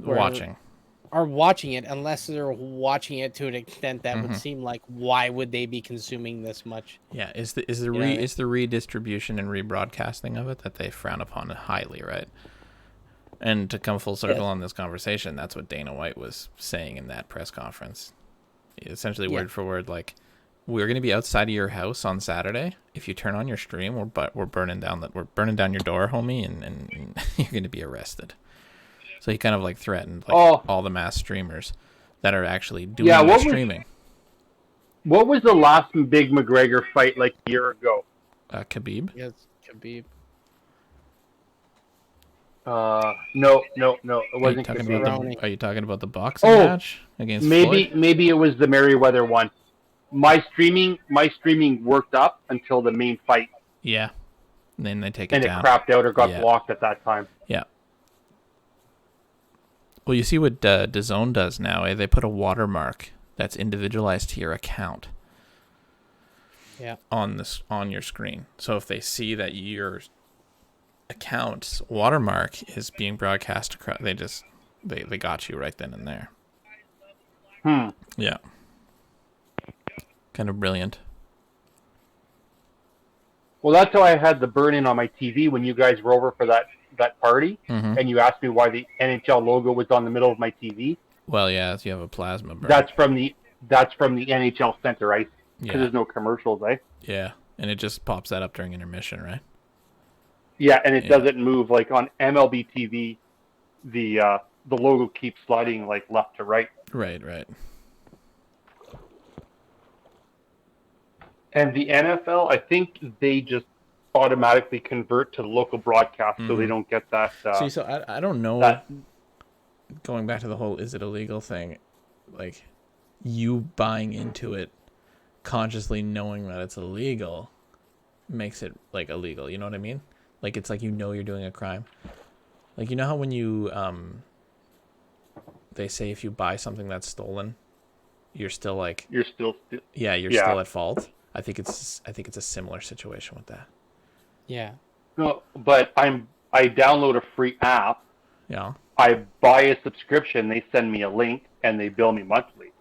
who are watching it unless they're watching it to an extent that would seem like, why would they be consuming this much? Yeah, is the know, is the redistribution and rebroadcasting of it that they frown upon highly, right? And to come full circle on this conversation, that's what Dana White was saying in that press conference. Essentially, word for word, like, we're going to be outside of your house on Saturday. If you turn on your stream, we're burning down your door, homie, and you're going to be arrested. So he kind of like threatened all the mass streamers that are actually doing the streaming. What was the last big McGregor fight like a year ago? Khabib? Yes, Khabib. No. It wasn't Khabib. Are you talking about the boxing match against Floyd? Maybe it was the Merriweather one. My streaming worked up until the main fight. Yeah. And then they take it down. And it crapped out or got blocked at that time. Yeah. Well, you see what DAZN does now, eh? They put a watermark that's individualized to your account. Yeah. On your screen. So if they see that your account's watermark is being broadcast across, they got you right then and there. Yeah. Kind of brilliant. Well, that's how I had the burn-in on my TV when you guys were over for that party, and you asked me why the NHL logo was on the middle of my TV. Well, yeah, you have a plasma burn. That's from the NHL Center Ice, because there's no commercials, eh? Yeah, and it just pops that up during intermission, right? Yeah, and it doesn't move. Like on MLB TV, the logo keeps sliding like left to right. Right. And the NFL, I think they just automatically convert to local broadcast, so they Mhm. don't get that. See, so I don't know. That Going back to the whole is it illegal thing, like you buying into it, consciously knowing that it's illegal, makes it like illegal. You know what I mean? Like it's like you're doing a crime. Like you know how when you they say if you buy something that's stolen, you're still like you're still. you're Yeah. still at fault. I think it's a similar situation with that. Yeah. No, but I download a free app. Yeah. I buy a subscription. They send me a link and they bill me monthly.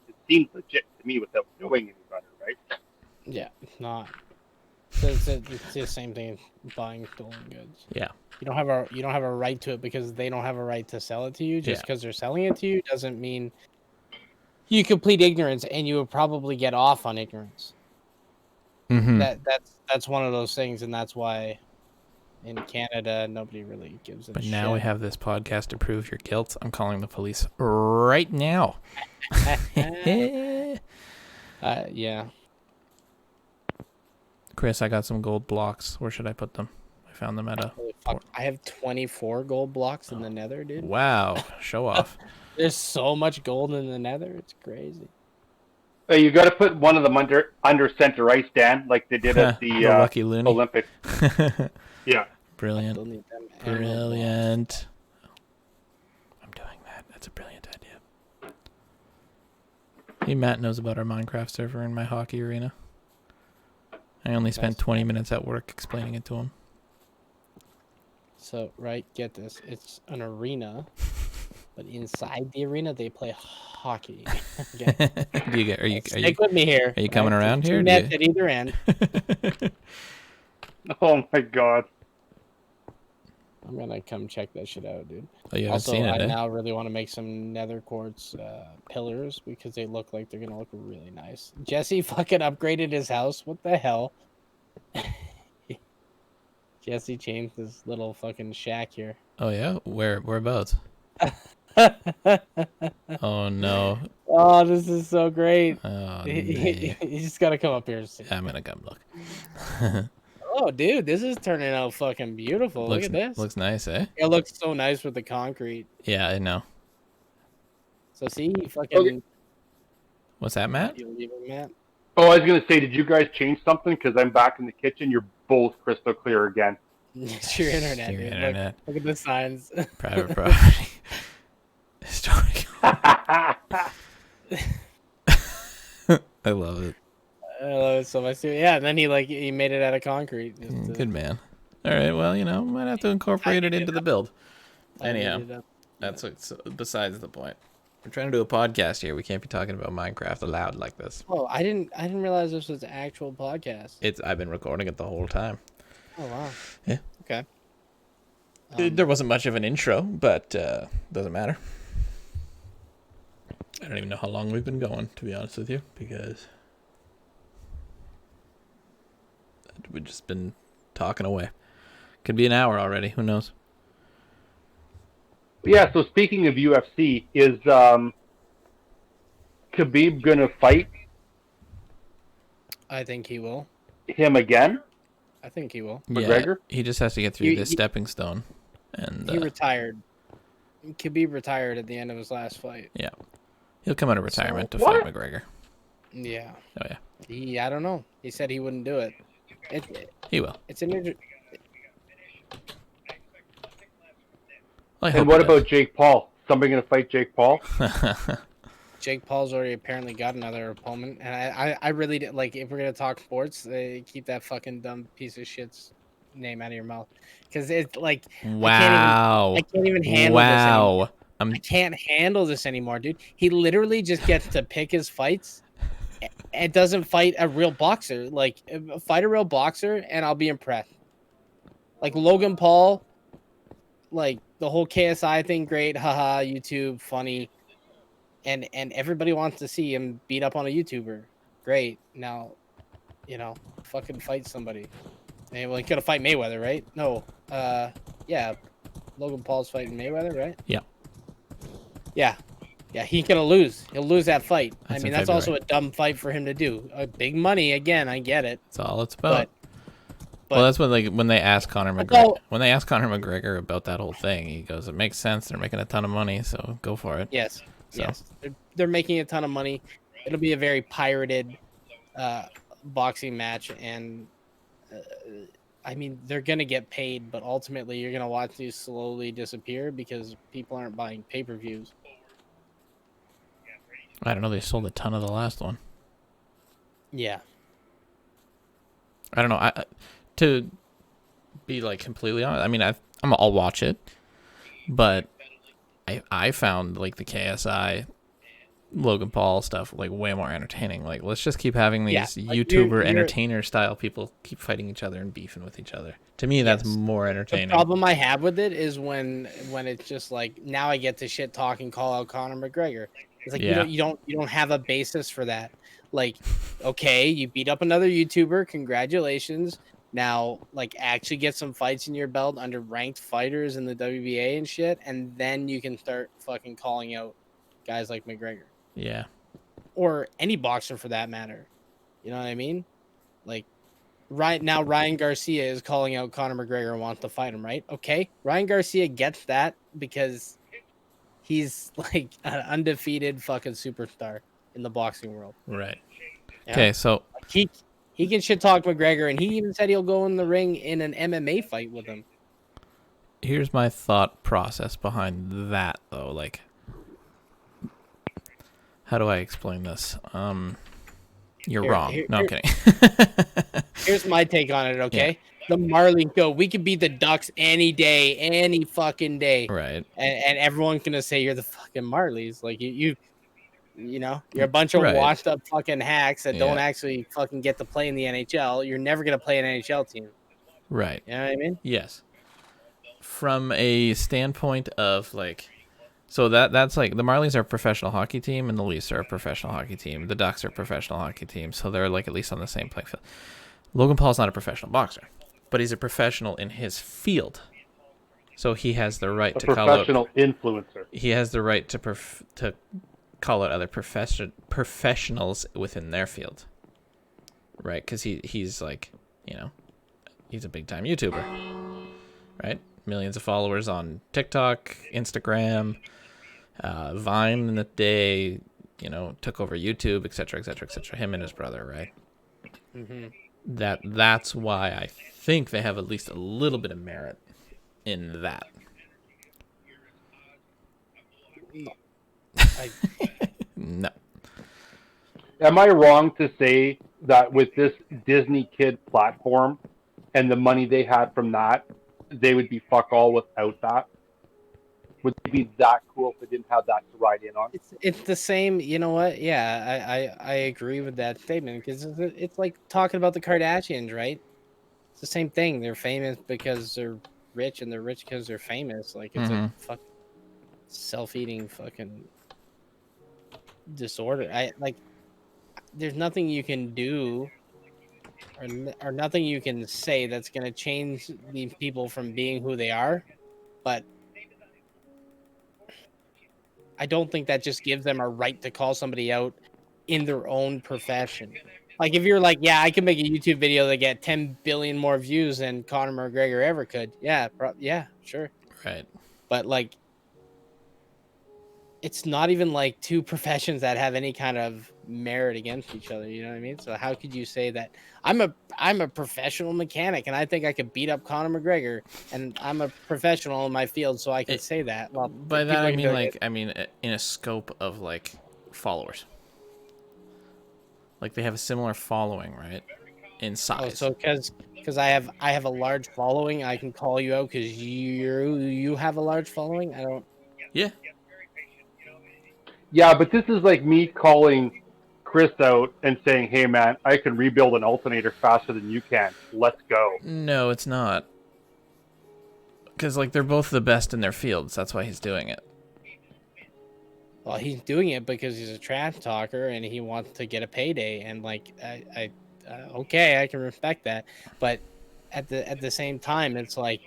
It seems legit to me without knowing any better, right? Yeah. It's not. It's the same thing as buying stolen goods. Yeah. You don't have a right to it because they don't have a right to sell it to you. Just Yeah. because they're selling it to you doesn't mean you complete ignorance, and you will probably get off on ignorance. Mm-hmm. That's one of those things, and that's why in Canada nobody really gives a But shit. now we have this podcast to prove your guilt. I'm calling the police right now. Yeah. Chris, I got some gold blocks. Where should I put them? I found them at a... Holy fuck. I have 24 gold blocks in the nether, dude. Wow. Show off. There's so much gold in the nether. It's crazy. Hey, you got to put one of them under center ice, Dan, like they did at the Lucky Looney. Olympics. Yeah. Brilliant. Still need them emerald blocks. Brilliant. I'm doing that. That's a brilliant idea. Hey, Matt knows about our Minecraft server in my hockey arena. I only spent 20 minutes at work explaining it to him. So, right, get this. It's an arena, but inside the arena they play hockey. Okay. Are you Stick with me here. are you coming right? around Two here? nets at either end. Oh my God. I'm gonna come check that shit out, dude. Oh, you haven't Also, seen it, I eh? now really want to make some nether quartz pillars because they look like they're gonna look really nice. Jesse fucking upgraded his house. What the hell? Jesse changed this little fucking shack here. Oh yeah, whereabouts? Oh no. Oh, this is so great. Oh, You nee. just gotta come up here and see. I'm gonna come look. Oh, dude, this is turning out fucking beautiful. Look at this. Looks nice, eh? It looks so nice with the concrete. Yeah, I know. So see, he fucking. Okay. What's that, Matt? You leave it, Matt. Oh, I was gonna say, did you guys change something? Because I'm back in the kitchen. You're both crystal clear again. It's your internet. Your dude. internet. Look at the signs. Private property. Historical. I love it. I love it so much too. Yeah, and then he made it out of concrete. Just to- Good man. All right, well, might have to incorporate it into the build. Anyhow, tidied it up. that's what's besides the point. We're trying to do a podcast here. We can't be talking about Minecraft aloud like this. Oh, I didn't realize this was an actual podcast. I've been recording it the whole time. Oh wow. Yeah. Okay. There wasn't much of an intro, but doesn't matter. I don't even know how long we've been going, to be honest with you, because we've just been talking away. Could be an hour already. Who knows? Yeah. So speaking of UFC, is Khabib gonna fight I think he will. him again? I think he will. McGregor? Yeah, he just has to get through He- this he- stepping stone, and He retired. Khabib retired at the end of his last fight. he'll come out of retirement to what? fight McGregor. Yeah. Oh yeah, I don't know. He said he wouldn't do it. he will. It's an Well, I hope And what he about Jake Paul? Somebody gonna fight Jake Paul? does. Jake Paul's already apparently got another opponent, and I really like if we're gonna talk sports, keep that fucking dumb piece of shit's name out of your mouth, because it's like Wow. I can't even handle this anymore. Wow. I can't handle this anymore, dude. He literally just gets to pick his fights and doesn't fight a real boxer. Like, fight a real boxer, and I'll be impressed. Like Logan Paul, like the whole KSI thing, great, haha, YouTube, funny. And everybody wants to see him beat up on a YouTuber. Great. Now, fucking fight somebody. And well, he could have fight Mayweather, right? No. Yeah. Logan Paul's fighting Mayweather, right? Yeah. Yeah. Yeah, he's gonna lose. He'll lose that fight. That's I mean, in that's also February. a dumb fight for him to do. Big money again. I get it, That's all it's about. but Well, that's when they asked Conor But McGregor. no- When they asked Conor McGregor about that whole thing, he goes, "It makes sense. They're making a ton of money, so go for it." yes, So. yes, they're making a ton of money. It'll be a very pirated boxing match, and I mean, they're gonna get paid, but ultimately, you're gonna watch these slowly disappear because people aren't buying pay-per-views. I don't know. They sold a ton of the last one. Yeah, I don't know. To be like completely honest, I mean, I'll watch it, but I found like the KSI Logan Paul stuff like way more entertaining. Like, let's just keep having these Yeah, like, YouTuber you're- entertainer style people keep fighting each other and beefing with each other. To me, that's Yes. more the entertaining. problem I have with it is when it's just like now I get to shit talk and call out Conor McGregor. It's like Yeah. you don't have a basis for that. Like, okay, you beat up another YouTuber, congratulations. Now, like, actually get some fights in your belt under ranked fighters in the WBA and shit, and then you can start fucking calling out guys like McGregor Yeah. or any boxer for that matter. You know what I mean? Like, right now, Ryan Garcia is calling out Conor McGregor and wants to fight him, right? Okay, Ryan Garcia gets that because he's like an undefeated fucking superstar in the boxing world. Right. Yeah? Okay. So He can shit talk McGregor, and he even said he'll go in the ring in an MMA fight with him. here's my thought process behind that, though. Like, how do I explain this? You're Here- wrong. here- No, I'm here- kidding. Here's my take on it, okay? The Marley Show. We could beat the Ducks any day, any fucking day. Right. And everyone's gonna say you're the fucking Marleys. Like you know, you're a bunch of Right. washed up fucking hacks that don't Yeah. actually fucking get to play in the NHL. You're never gonna play an NHL team. Right. You know what I mean? Yes. From a standpoint of like, so that's like the Marlies are a professional hockey team and the Leafs are a professional hockey team. The Ducks are a professional hockey team, so they're like at least on the same playing field. Logan Paul's not a professional boxer, but he's a professional in his field, so he has the right A to call out. professional influencer. He has the right to call out other professionals within their field, right? Because he's like, you know, he's a big time YouTuber, right? Millions of followers on TikTok, Instagram, Vine in the day, you know, took over YouTube, etc., etc., etc. Him and his brother, right? Mm-hmm. That's why I think they have at least a little bit of merit in that. No. Am I wrong to say that with this Disney Kid platform and the money they had from that, they would be fuck all without that? Would they be that cool if they didn't have that to ride in on? It's the same. You know what? Yeah, I agree with that statement because it's like talking about the Kardashians, right? It's the same thing. They're famous because they're rich, and they're rich because they're famous. Like it's Mhm. a fuck self-eating fucking disorder. I like. There's nothing you can do, or nothing you can say that's gonna change these people from being who they are, but I don't think that just gives them a right to call somebody out in their own profession. Like if you're like, yeah, I can make a YouTube video that get 10 billion more views than Conor McGregor ever could. Yeah, yeah, sure. Right. But like, it's not even like two professions that have any kind of merit against each other. You know what I mean? So how could you say that I'm a professional mechanic and I think I could beat up Conor McGregor and I'm a professional in my field, so I can say that? Well, By that people I can mean be I mean in a scope of like followers. Like they have a similar following, right? In oh, size. so because I have a large following, I can call you out because you have a large following. I don't. Yeah. Yeah, but this is like me calling Chris out and saying, hey man, I can rebuild an alternator faster than you can. Let's go. No, it's not. Because like they're both the best in their fields. That's why he's doing it. Well, he's doing it because he's a trash talker and he wants to get a payday. And like, okay, I can respect that. But at the same time, it's like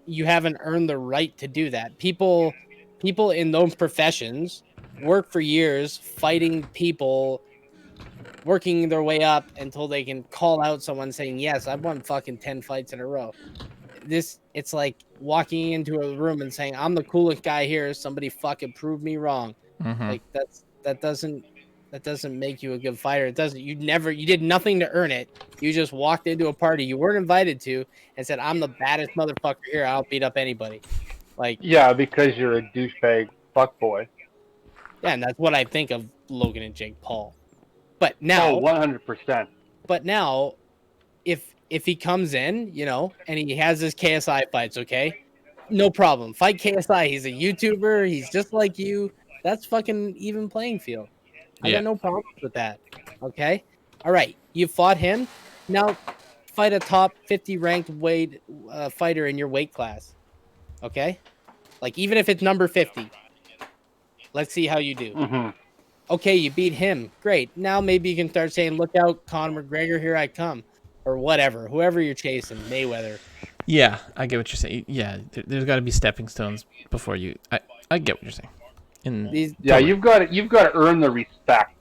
you haven't earned the right to do that. People in those professions work for years fighting people, working their way up until they can call out someone saying, yes, I've won fucking 10 fights in a row. It's like walking into a room and saying, I'm the coolest guy here. Somebody fucking prove me wrong. Mm-hmm. Like that doesn't make you a good fighter. It doesn't. You did nothing to earn it. You just walked into a party you weren't invited to and said, I'm the baddest motherfucker here. I'll beat up anybody. Like, Yeah, because you're a douchebag fuckboy. yeah, and that's what I think of Logan and Jake Paul. But now, Oh, 100%. but now, if he comes in, you know, and he has his KSI fights, okay, no problem. Fight KSI. He's a YouTuber. He's just like you. That's fucking even playing field. I Yeah. got no problems with that. Okay. All right. You fought him. Now fight a top 50 ranked weight fighter in your weight class. Okay. Like, even if it's number 50, let's see how you do. Mm-hmm. Okay, you beat him. Great. Now maybe you can start saying, look out, Conor McGregor, here I come. Or whatever. Whoever you're chasing, Mayweather. Yeah, I get what you're saying. Yeah, there's got to be stepping stones before you. I get what you're saying. Yeah, totally. you've got to earn the respect.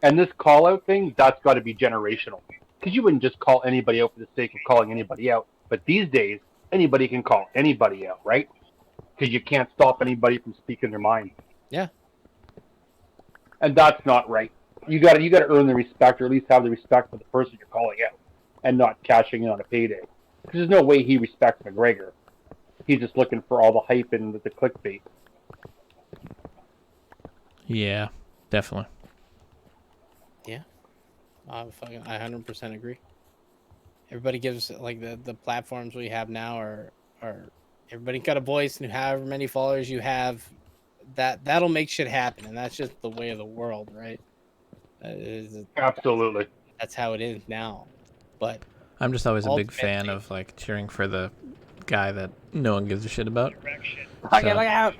And this call out thing, that's got to be generational. Because you wouldn't just call anybody out for the sake of calling anybody out. But these days, anybody can call anybody out, right? Because you can't stop anybody from speaking their mind. Yeah. And that's not right. You got to earn the respect, or at least have the respect for the person you're calling out, and not cashing in on a payday. Because there's no way he respects McGregor. He's just looking for all the hype and the clickbait. Yeah, definitely. I 100% agree. Everybody gives, like, the platforms we have now are everybody got a voice, and however many followers you have, that'll make shit happen, and that's just the way of the world, right? Absolutely. That's how it is now. But I'm just always a big ultimately- fan of like cheering for the guy that no one gives a shit about. Okay, So- look out.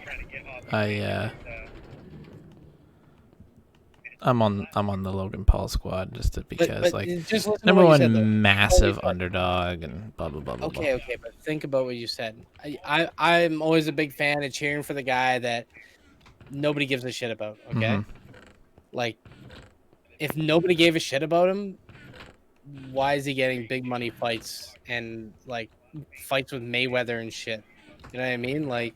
I'm on the Logan Paul squad just because But like just listen to number what you one said, though. massive Totally. underdog and blah blah blah blah. Okay, but think about what you said. I'm always a big fan of cheering for the guy that nobody gives a shit about. Okay, Mhm. like, if nobody gave a shit about him, why is he getting big money fights and like fights with Mayweather and shit? You know what I mean? Like,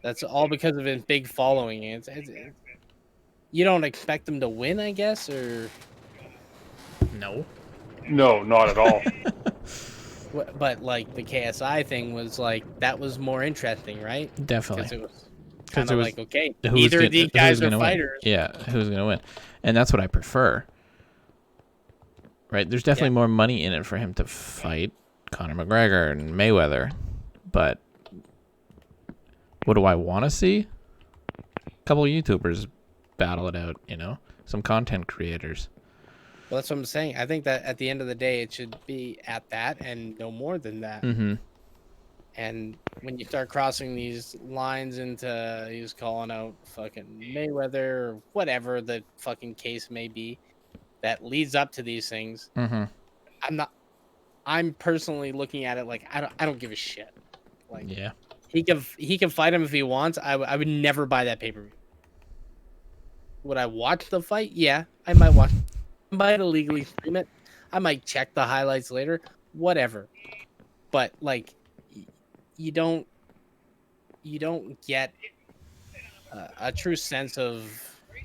that's all because of his big following. It's you don't expect him to win, I guess, or No. No, not at all. but like the KSI thing was like, that was more interesting, right? Definitely. Because it was Because kind it of was like, okay, who's neither gonna- of these who's guys are gonna win. fighters. Yeah, who's gonna win? And that's what I prefer. Right? There's definitely more money in it for him to fight Conor McGregor and Mayweather, but what do I want to see? A couple of YouTubers battle it out, you know, some content creators. Well, that's what I'm saying. I think that at the end of the day, it should be at that and no more than that. Mm-hmm. And when you start crossing these lines into he's calling out fucking Mayweather or whatever the fucking case may be that leads up to these things, Mm-hmm. I'm personally looking at it like, I don't give a shit. Like, Yeah. he can fight him if he wants. I would never buy that pay-per-view. Would I watch the fight? Yeah, I might watch. I might illegally stream it. I might check the highlights later. Whatever. But like, you don't get a true sense of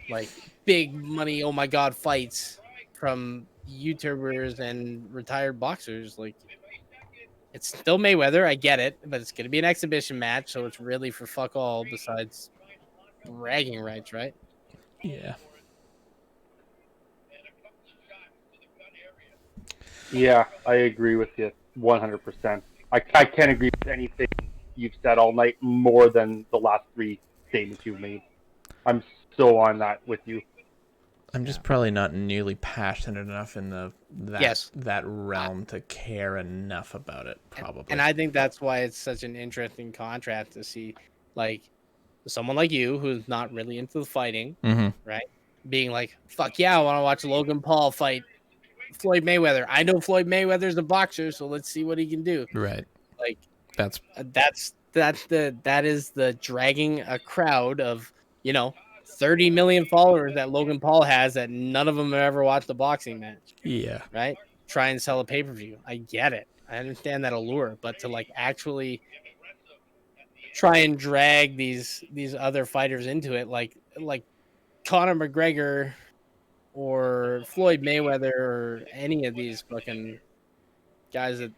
like big money, oh my god, fights from YouTubers and retired boxers. Like, it's still Mayweather, I get it, but it's gonna be an exhibition match, so it's really for fuck all besides bragging rights, right? Yeah. Yeah, I agree with you 100%. I can't agree with anything you've said all night more than the last three statements you've made. I'm so on that with you. I'm just probably not nearly passionate enough in that realm to care enough about it, probably. And I think that's why it's such an interesting contrast to see, like, someone like you who's not really into the fighting, Mm-hmm. right? Being like, fuck yeah, I want to watch Logan Paul fight Floyd Mayweather. I know Floyd Mayweather's a boxer, so let's see what he can do. Right. Like, That's that is the dragging a crowd of, you know, 30 million followers that Logan Paul has that none of them have ever watched a boxing match, Yeah. right? Try and sell a pay-per-view. I get it. I understand that allure, but to like actually try and drag these other fighters into it, like Conor McGregor or Floyd Mayweather or any of these fucking guys that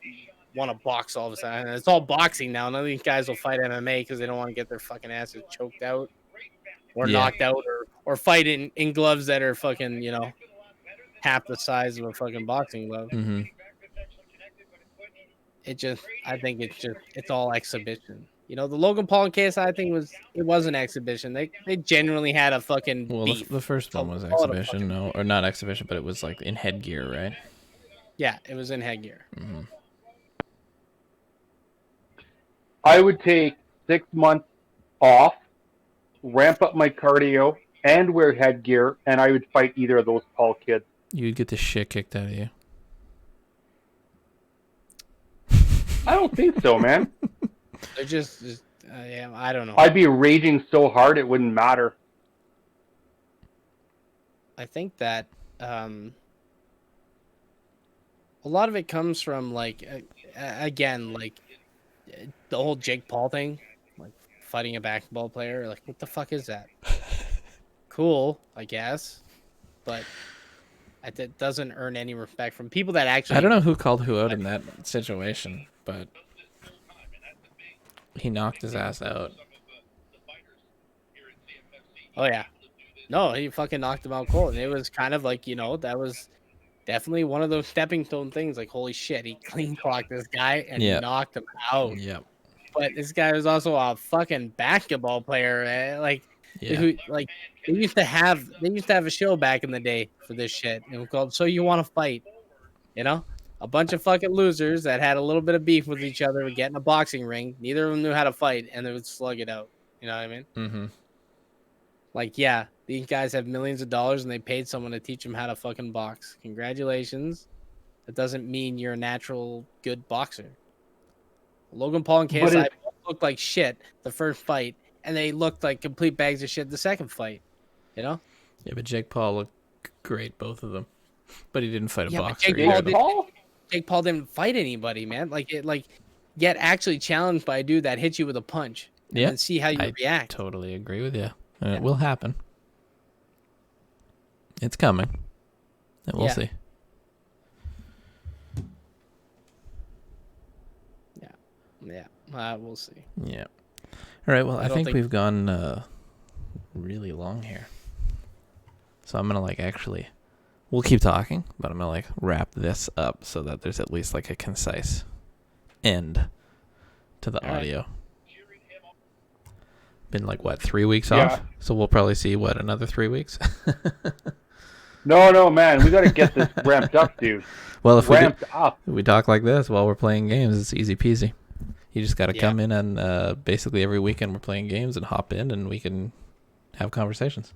want to box all of a sudden. And it's all boxing now. None of these guys will fight MMA because they don't want to get their fucking asses choked out or Yeah. knocked out or fight in gloves that are fucking, you know, half the size of a fucking boxing glove. Mm-hmm. I think it's all exhibition. You know, the Logan Paul and KSI thing was an exhibition. They genuinely had a fucking Well, beef. the first one was Call it a exhibition, no, or not exhibition, but it was like in headgear, right? Yeah, it was in headgear. Mm-hmm. I would take 6 months off, ramp up my cardio, and wear headgear, and I would fight either of those Paul kids. You'd get the shit kicked out of you. I don't think so, man. They're just yeah, I don't know. I'd be raging so hard it wouldn't matter. I think that a lot of it comes from like again, like the whole Jake Paul thing, like fighting a basketball player. Like, what the fuck is that? Cool, I guess, but it doesn't earn any respect from people that actually. I don't know who called who out in that situation, but he knocked his ass out. Oh yeah, no, he fucking knocked him out cold, and it was kind of like, you know, that was definitely one of those stepping stone things. Like, holy shit, he clean clocked this guy and Yeah. knocked him out. Yep. But this guy was also a fucking basketball player, man. Like, Yeah. who, like they used to have a show back in the day for this shit. It was called "So You Want to Fight," you know. A bunch of fucking losers that had a little bit of beef with each other would get in a boxing ring. Neither of them knew how to fight, and they would slug it out. You know what I mean? Mm-hmm. Like, yeah, these guys have millions of dollars, and they paid someone to teach them how to fucking box. Congratulations. That doesn't mean you're a natural good boxer. Logan Paul and KSI looked like shit the first fight, and they looked like complete bags of shit the second fight. You know? Yeah, but Jake Paul looked great, both of them. But he didn't fight a Yeah, but boxer. Jake Paul didn't fight anybody, man. Get actually challenged by a dude that hits you with a punch. Yeah, and see how you I react. Totally agree with you. And it will happen. It's coming. And we'll Yeah. see. Yeah, we'll see. Yeah. All right. Well, I don't think think- we've gone really long here. So I'm gonna we'll keep talking, but I'm gonna wrap this up so that there's at least a concise end to the All right. audio. Been 3 weeks Yeah. off, so we'll probably see another 3 weeks. No, man. We got to get this ramped up, dude. Well, if Ramped up. we talk like this while we're playing games, it's easy peasy. You just got to Yeah. come in and basically every weekend we're playing games and hop in and we can have conversations.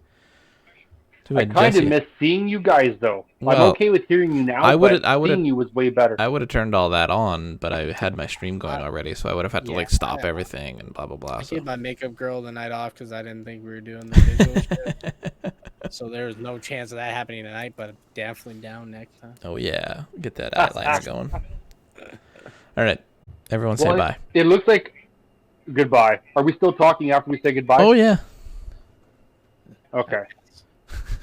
Too I bad kind of Jesse- miss seeing you guys, though. I'm Well, okay with hearing you now, I would've- but seeing you was way better. I would have turned all that on, but I had my stream going already, so I would have had to Yeah, stop I- everything and blah blah blah. I So. gave my makeup girl the night off because I didn't think we were doing the visual shit. So there was no chance of that happening tonight, but definitely down next time. Oh yeah, get that eyeliner going. All right, everyone say Well, bye. It looks like goodbye. Are we still talking after we say goodbye? Oh yeah. Okay.